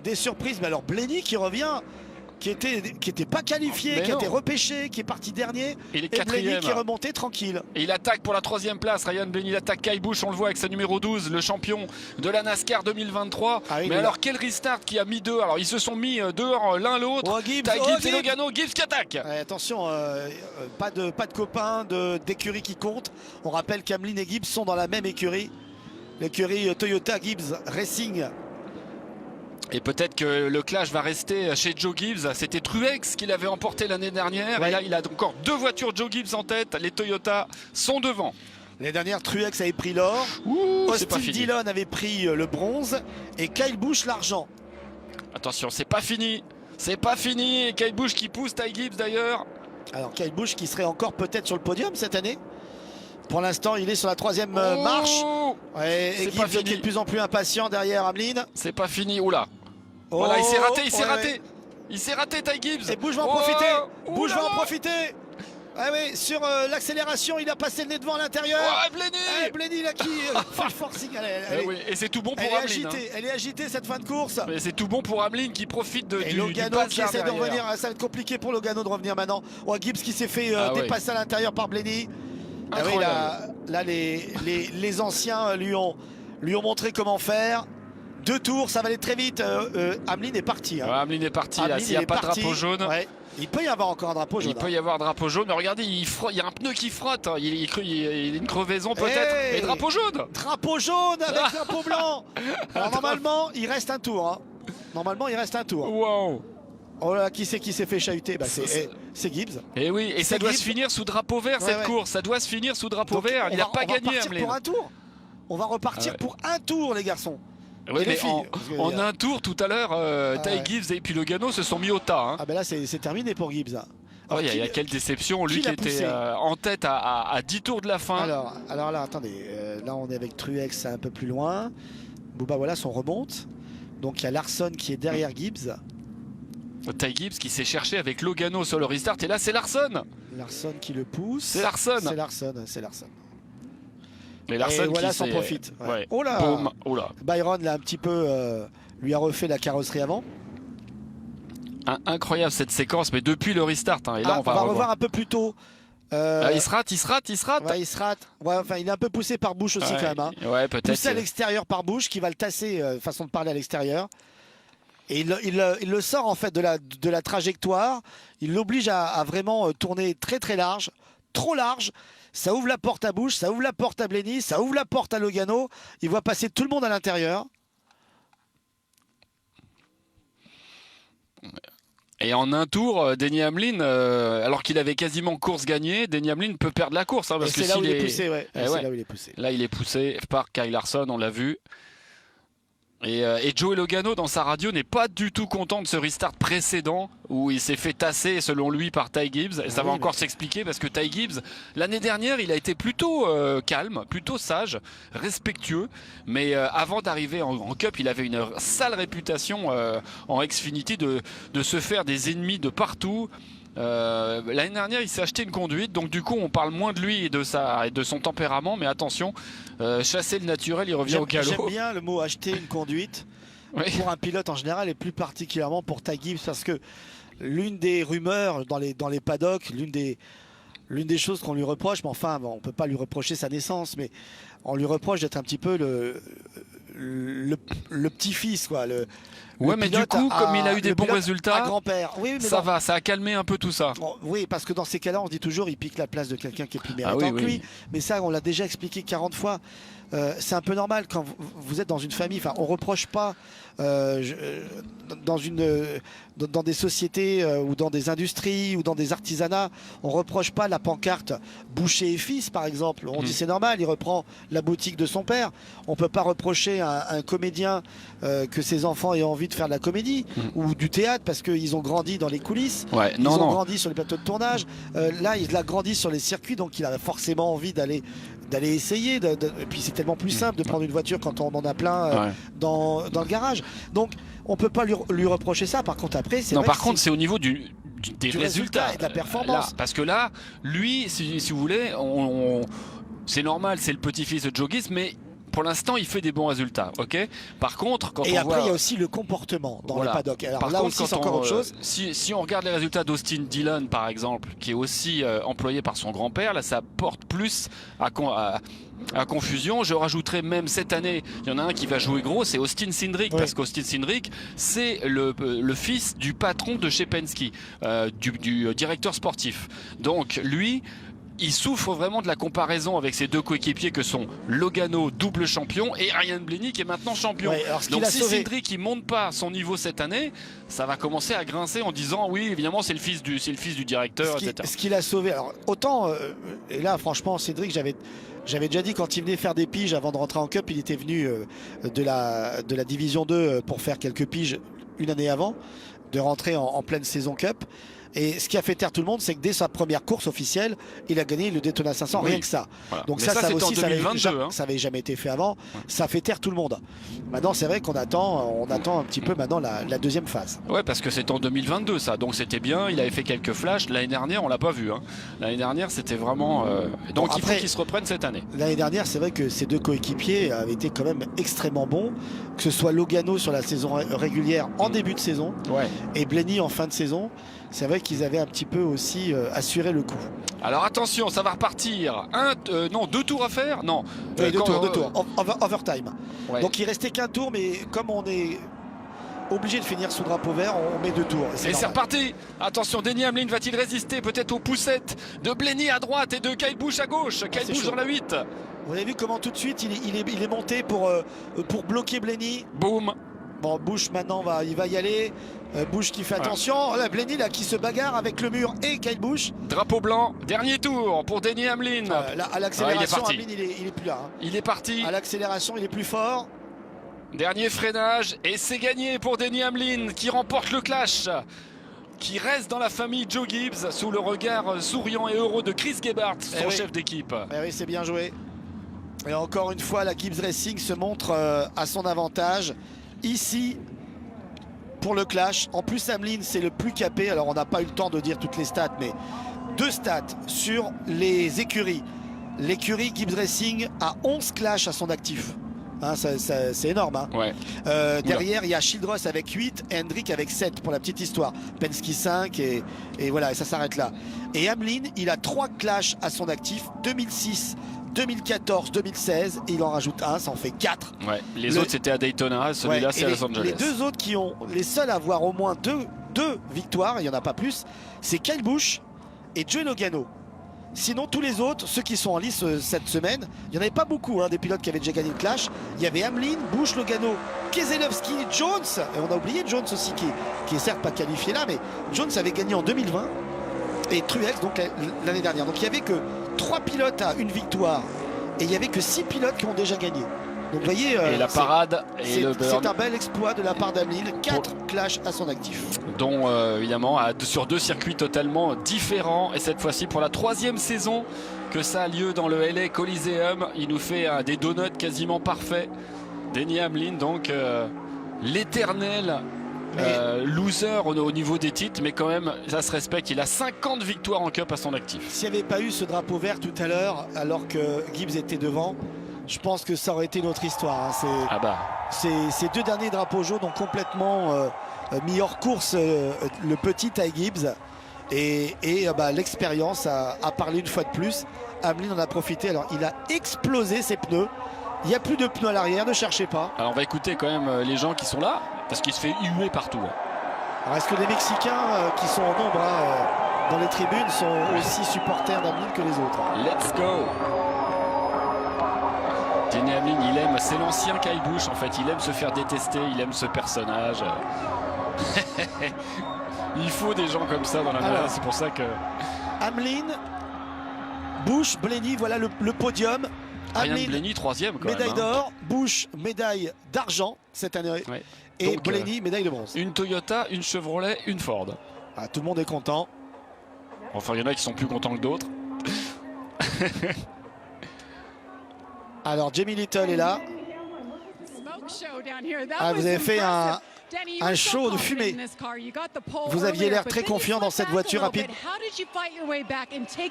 des surprises. Mais alors Blenny qui revient, qui était pas qualifié, qui a été repêché, qui est parti dernier, et Blenny qui est remonté tranquille. Et il attaque pour la 3e place. Ryan Blenny, il attaque Kyle Busch, on le voit avec sa numéro 12, le champion de la NASCAR 2023. Ah oui, mais alors quel restart qui a mis deux. Alors ils se sont mis dehors l'un l'autre. Gibbs et Logano, Gibbs qui attaque. Attention, pas de copains d'écurie qui compte. On rappelle qu'Hamlin et Gibbs sont dans la même écurie, l'écurie Toyota Gibbs Racing. Et peut-être que le clash va rester chez Joe Gibbs. C'était Truex qui l'avait emporté l'année dernière. Ouais. Et là, il a encore 2 voitures Joe Gibbs en tête. Les Toyota sont devant. L'année dernière, Truex avait pris l'or. Austin Dillon avait pris le bronze. Et Kyle Busch l'argent. Attention, c'est pas fini. C'est pas fini. Et Kyle Busch qui pousse Ty Gibbs d'ailleurs. Alors Kyle Busch qui serait encore peut-être sur le podium cette année. Pour l'instant, il est sur la 3e marche. Ouais, et Gibbs qui est de plus en plus impatient derrière Hamlin. C'est pas fini. Oula. Voilà, il s'est raté, il s'est raté. Il s'est raté, Ty Gibbs. Et Busch va en profiter. Busch va en profiter. Ah oui, sur l'accélération, il a passé le nez devant à l'intérieur. Blenny là qui fait le forcing. Et c'est tout bon pour Hamlin. Elle est agitée cette fin de course. Mais c'est tout bon pour Hamlin qui profite de Logano qui essaie de revenir. Ça va être compliqué pour Logano de revenir maintenant. Gibbs qui s'est fait dépasser à l'intérieur par Blenny. Ah oui, là les anciens lui ont montré comment faire. 2 tours, ça va aller très vite. Hamlin est parti. Hein. Hamlin est parti. S'il n'y a pas de drapeau jaune. Il peut y avoir encore un drapeau jaune. Il peut y avoir drapeau jaune. Mais regardez, il y a un pneu qui frotte. Il y a une crevaison peut-être. Hey, et drapeau jaune. Drapeau jaune avec drapeau blanc. Alors normalement, il reste un tour. Hein. Normalement, il reste un tour. Wow. Oh là, qui s'est fait chahuter? C'est Gibbs. Et oui, et ça doit Gibbs. se finir sous drapeau vert cette Ouais. course. Ça doit se finir sous drapeau Donc, vert. Il n'a pas on va gagné, repartir Hamelin. pour un tour. On va repartir Ouais. pour un tour, les garçons. Oui, Et les mais filles, parce que, en un tour tout à l'heure, Ty ouais. Gibbs et puis Logano se sont mis au tas. Hein. Ah ben là, c'est terminé pour Gibbs. Là. Alors, Il y a qui- quelle déception, lui qui qui l'a était poussé en tête à 10 tours de la fin. alors là, attendez. Là, on est avec Truex un peu plus loin. Bouba, voilà, son remonte. Donc il y a Larson qui est derrière Gibbs. Ty Gibbs qui s'est cherché avec Logano sur le restart. Et là, c'est Larson. Larson qui le pousse. C'est Larson. C'est Larson. Et Larson Et voilà, qui s'en s'est- profite. Ouais. Ouais. Oh là. Boum. Oh là. Byron l'a un petit peu lui a refait la carrosserie avant. Incroyable cette séquence, mais depuis le restart. Hein. Et là, on va revoir un peu plus tôt. Il se rate. Ouais, il se rate. Ouais, enfin, il est un peu poussé par Busch aussi Ouais. quand même. Hein. Ouais, peut-être. Poussé à l'extérieur par Busch qui va le tasser, façon de parler à l'extérieur. Et il le sort en fait de la trajectoire. Il l'oblige à vraiment tourner très très large, trop large. Ça ouvre la porte à Busch, ça ouvre la porte à Blenny, ça ouvre la porte à Logano. Il voit passer tout le monde à l'intérieur. Et en un tour, Denny Hamlin, alors qu'il avait quasiment course gagnée, Denny Hamlin peut perdre la course. Hein, parce Et que c'est là où s'il il est poussé, ouais. Eh C'est ouais. là où il est poussé. Là, il est poussé par Kyle Larson, on l'a vu. Et Joey Logano, dans sa radio, n'est pas du tout content de ce restart précédent où il s'est fait tasser, selon lui, par Ty Gibbs. Et ça va encore s'expliquer parce que Ty Gibbs, l'année dernière, il a été plutôt calme, plutôt sage, respectueux. Mais avant d'arriver en Cup, il avait une sale réputation en Xfinity de se faire des ennemis de partout. L'année dernière, il s'est acheté une conduite, donc du coup, on parle moins de lui et de son tempérament. Mais attention, chasser le naturel, il revient au galop. J'aime bien le mot acheter une conduite Oui. pour un pilote en général et plus particulièrement pour Ty Gibbs parce que l'une des rumeurs dans les paddocks, l'une des choses qu'on lui reproche, mais enfin, bon, on peut pas lui reprocher sa naissance, mais on lui reproche d'être un petit peu le petit-fils, quoi. Ouais, mais du coup, comme il a eu des bons résultats, grand-père. Oui, mais ça non. va, ça a calmé un peu tout ça. Bon, oui, parce que dans ces cas-là, on dit toujours il pique la place de quelqu'un qui est plus méritant oui, que oui. lui. Mais ça, on l'a déjà expliqué 40 fois. C'est un peu normal quand vous êtes dans une famille. Enfin, on reproche pas dans des sociétés ou dans des industries ou dans des artisanats, on reproche pas la pancarte Boucher et fils, par exemple. On dit c'est normal, il reprend la boutique de son père. On peut pas reprocher à un comédien que ses enfants aient envie de faire de la comédie ou du théâtre parce qu'ils ont grandi dans les coulisses. Ouais, Ils ont non. grandi sur les plateaux de tournage. Là, il a grandi sur les circuits, donc il a forcément envie d'aller essayer. Et puis c'est tellement plus simple de prendre une voiture quand on en a plein Ouais. dans le garage. Donc on peut pas lui reprocher ça. Par contre après, c'est Non, vrai par que contre, c'est au niveau des du résultats résultat et de la performance. Là, parce que là, lui, si vous voulez, c'est normal, c'est le petit-fils de Joe Gibbs, mais pour l'instant, il fait des bons résultats, ok. Par contre, quand et on après, voit, il y a aussi le comportement dans Voilà. les paddocks. Alors Par là contre, aussi, quand c'est encore autre chose. Si on regarde les résultats d'Austin Dillon, par exemple, qui est aussi employé par son grand-père, là, ça porte plus à confusion. Je rajouterais même cette année, il y en a un qui va jouer gros, c'est Austin Cindric, Oui. parce qu'Austin Cindric, c'est le fils du patron de chez Penske, du directeur sportif. Donc lui, il souffre vraiment de la comparaison avec ses deux coéquipiers que sont Logano, double champion, et Ryan Blaney qui est maintenant champion. Ouais, alors ce qu'il Donc a si sauvé- Cindric ne monte pas son niveau cette année, ça va commencer à grincer en disant oui, évidemment c'est le fils du directeur, etc. Ce qu'il a sauvé, alors autant, et là franchement Cédric, j'avais déjà dit quand il venait faire des piges avant de rentrer en Cup, il était venu de la Division 2 pour faire quelques piges une année avant de rentrer en pleine saison Cup. Et ce qui a fait taire tout le monde, c'est que dès sa première course officielle, il a gagné le Daytona 500, Oui. rien que ça. Voilà. Donc Mais ça c'était aussi, en 2022, ça avait jamais été fait avant. Ça fait taire tout le monde. Maintenant, c'est vrai qu'on attend un petit peu maintenant la deuxième phase. Ouais, parce que c'est en 2022 ça, donc c'était bien. Il avait fait quelques flashs. L'année dernière, on l'a pas vu. Hein. L'année dernière, c'était vraiment. Donc il faut après- qu'il se reprenne cette année. L'année dernière, c'est vrai que ces deux coéquipiers avaient été quand même extrêmement bons, que ce soit Logano sur la saison régulière en début de saison Ouais. et Blaney en fin de saison. C'est vrai qu'ils avaient un petit peu aussi assuré le coup. Alors attention, ça va repartir. Deux tours à faire. Non. Oui, deux Quand- tours. Overtime. Ouais. Donc il restait qu'un tour, mais comme on est obligé de finir sous drapeau vert, on met 2 tours. Et c'est normal. reparti. Attention, Denny Hamlin va-t-il résister peut-être aux poussettes de Blenny à droite et de Kyle Busch à gauche. Kyle c'est Busch chaud. dans la 8. Vous avez vu comment tout de suite il est monté pour bloquer Blenny. Boum. Bon, Busch maintenant il va y aller. Busch qui fait attention. Là, Blenny là, qui se bagarre avec le mur et Kyle Busch. Drapeau blanc, dernier tour pour Denny Hamlin. Là, à l'accélération, parti. Hamlin il est plus là. Hein. Il est parti. À l'accélération, il est plus fort. Dernier freinage et c'est gagné pour Denny Hamlin qui remporte le clash. Qui reste dans la famille Joe Gibbs sous le regard souriant et heureux de Chris Gebhardt, son oui. chef d'équipe. Eh oui, c'est bien joué. Et encore une fois, la Gibbs Racing se montre à son avantage. Ici, pour le clash. En plus, Hamlin, c'est le plus capé. Alors, on n'a pas eu le temps de dire toutes les stats, mais 2 stats sur les écuries. L'écurie Gibbs Racing a 11 clashs à son actif. Hein, c'est énorme. Hein. Ouais. Derrière, il y a Childress avec 8 et Hendrick avec 7 pour la petite histoire. Penske 5 et voilà, et ça s'arrête là. Et Hamlin, il a 3 clashs à son actif, 2006, 2014, 2016, et il en rajoute un, ça en fait 4. Ouais. Les autres c'était à Daytona, celui-là c'est à Los Angeles. Les 2 autres qui ont les seuls à avoir au moins deux victoires, il n'y en a pas plus, c'est Kyle Busch et Joey Logano. Sinon, tous les autres, ceux qui sont en lice cette semaine, il n'y en avait pas beaucoup, hein, des pilotes qui avaient déjà gagné le clash. Il y avait Hamlin, Busch, Logano, Keselowski, Jones, et on a oublié Jones aussi, qui est certes pas qualifié là, mais Jones avait gagné en 2020, et Truex donc l'année dernière. Donc il n'y avait que 3 pilotes à une victoire, et il n'y avait que 6 pilotes qui ont déjà gagné. Donc vous voyez, et la parade et le burn. C'est un bel exploit de la part d'Hamlin, 4 clashs à son actif. Dont évidemment sur 2 circuits totalement différents, et cette fois-ci pour la 3e saison que ça a lieu dans le LA Coliseum. Il nous fait des donuts quasiment parfaits. Denny Hamlin donc l'éternel loser au niveau des titres, mais quand même ça se respecte. Il a 50 victoires en Cup à son actif. S'il n'y avait pas eu ce drapeau vert tout à l'heure alors que Gibbs était devant, je pense que ça aurait été une autre histoire. Hein. Ces 2 derniers drapeaux jaunes ont complètement mis hors course le petit Ty Gibbs. Et l'expérience a parlé une fois de plus. Hamlin en a profité. Alors il a explosé ses pneus. Il n'y a plus de pneus à l'arrière, ne cherchez pas. Alors on va écouter quand même les gens qui sont là, parce qu'il se fait huer partout. Alors est-ce que les Mexicains qui sont en nombre dans les tribunes sont aussi supporters d'Hamlin que les autres? Let's go! Denny Hamlin, c'est l'ancien Kyle Busch en fait, il aime se faire détester, il aime ce personnage. Il faut des gens comme ça dans la main, c'est pour ça que... Hamlin, Busch, Blenny, voilà le podium. Hamlin, Blenny 3e quand médaille même. d'or, Busch, médaille d'argent cette année. Ouais. Et Donc, Blenny, médaille de bronze. Une Toyota, une Chevrolet, une Ford. Ah, tout le monde est content. Enfin, il y en a qui sont plus contents que d'autres. Alors, Jamie Little est là. Ah, vous avez fait un show de fumée. Vous aviez l'air très confiant dans cette voiture rapide.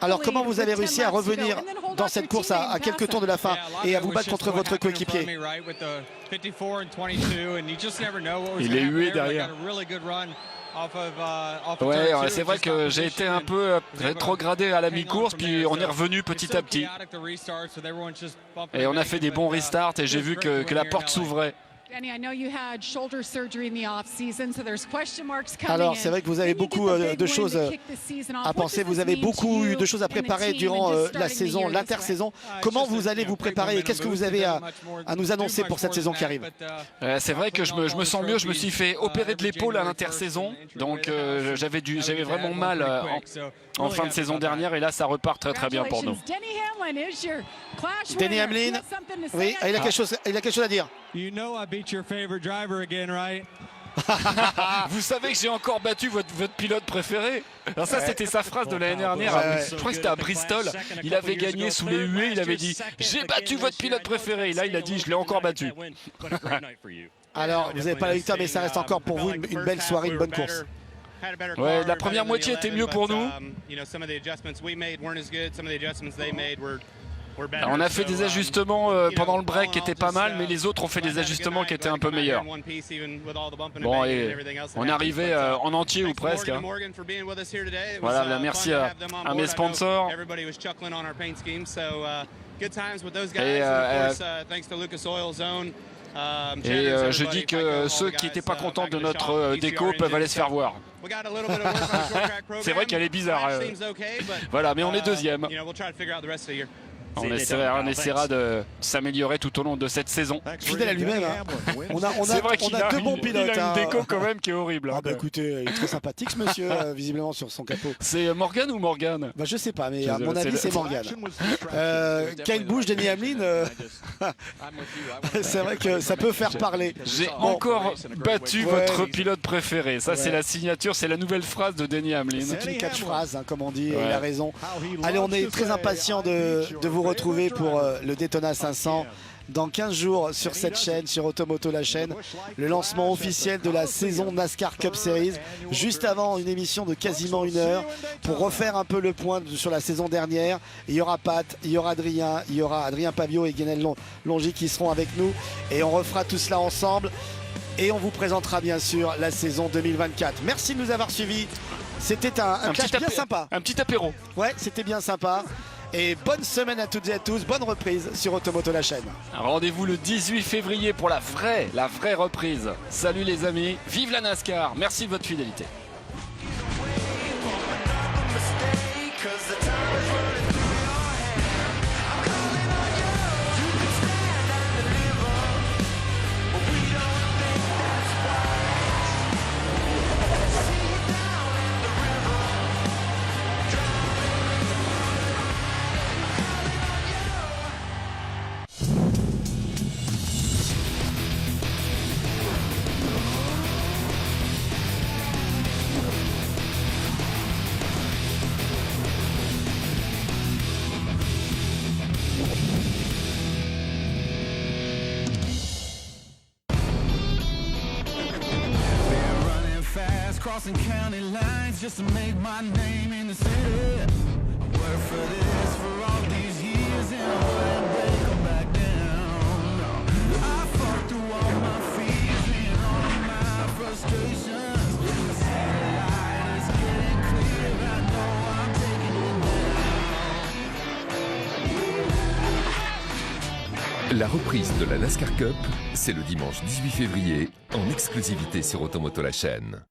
Alors, comment vous avez réussi à revenir dans cette course à quelques tours de la fin et à vous battre contre votre coéquipier? Il est hué derrière. Ouais, c'est vrai que j'ai été un peu rétrogradé à la mi-course, puis on est revenu petit à petit. Et on a fait des bons restarts et j'ai vu que la porte s'ouvrait. Alors c'est vrai que vous avez beaucoup de choses à penser, vous avez beaucoup de choses à préparer durant la saison, l'intersaison. Comment vous allez vous préparer et qu'est-ce que vous avez à nous annoncer pour cette saison qui arrive? C'est vrai que je me sens mieux, je me suis fait opérer de l'épaule à l'intersaison, donc j'avais vraiment mal en fin de saison dernière et là ça repart très très bien pour nous. Denny Hamlin, oui, il a quelque chose à dire. Vous savez que j'ai encore battu votre pilote préféré. Alors ça c'était sa phrase de l'année dernière. Je crois que c'était à Bristol. Il avait gagné sous les huées. Il avait dit j'ai battu votre pilote préféré. Et là il a dit je l'ai encore battu. Alors vous n'avez pas la victoire mais ça reste encore pour vous une belle soirée, une bonne course. Ouais, la première moitié était mieux pour nous. Alors on a fait des ajustements pendant le break qui étaient pas mal, mais les autres ont fait des ajustements qui étaient un peu meilleurs. Bon, et on est arrivé en entier ou presque. Hein. Voilà, merci à mes sponsors. Et Et je dis que ceux qui n'étaient pas contents de notre déco peuvent aller se faire voir. C'est vrai qu'elle est bizarre. Voilà, mais on est deuxième. On essaiera de s'améliorer tout au long de cette saison. Fidèle à lui-même. Hein. C'est vrai qu'il a deux bons pilotes. Il a une déco quand même qui est horrible. Ah bah écoutez, il est très sympathique ce monsieur, visiblement sur son capot. C'est Morgan ou Morgan? Bah je sais pas, mais à mon avis c'est Morgan. Kyle Busch, Denny Hamlin, c'est vrai que ça peut faire parler. J'ai encore battu votre pilote préféré. Ça c'est la signature, c'est la nouvelle phrase de Denny Hamlin. C'est une catchphrase, hein, comme on dit, il a raison. Allez, on est très impatient de vous retrouver pour le Daytona 500 dans 15 jours sur cette chaîne, sur Automoto la chaîne, le lancement officiel de la saison NASCAR Cup Series, juste avant une émission de quasiment 1 heure pour refaire un peu le point sur la saison dernière. Il y aura Pat, il y aura Adrien Pavio et Guenel Longy qui seront avec nous et on refera tout cela ensemble et on vous présentera bien sûr la saison 2024. Merci de nous avoir suivis. C'était un clash bien sympa. Un petit apéro. Ouais, c'était bien sympa. Et bonne semaine à toutes et à tous, bonne reprise sur Automoto la chaîne. Rendez-vous le 18 février pour la vraie reprise. Salut les amis, vive la NASCAR, merci de votre fidélité. Crossing county lines just to make my name in the city. I worked for this for all these years and I wouldn't break 'em back down. No. I fought through all my fears and all of my frustrations. The light is getting clear, I know I'm taking it down. La reprise de la NASCAR Cup, c'est le dimanche 18 février en exclusivité sur Automoto la chaîne.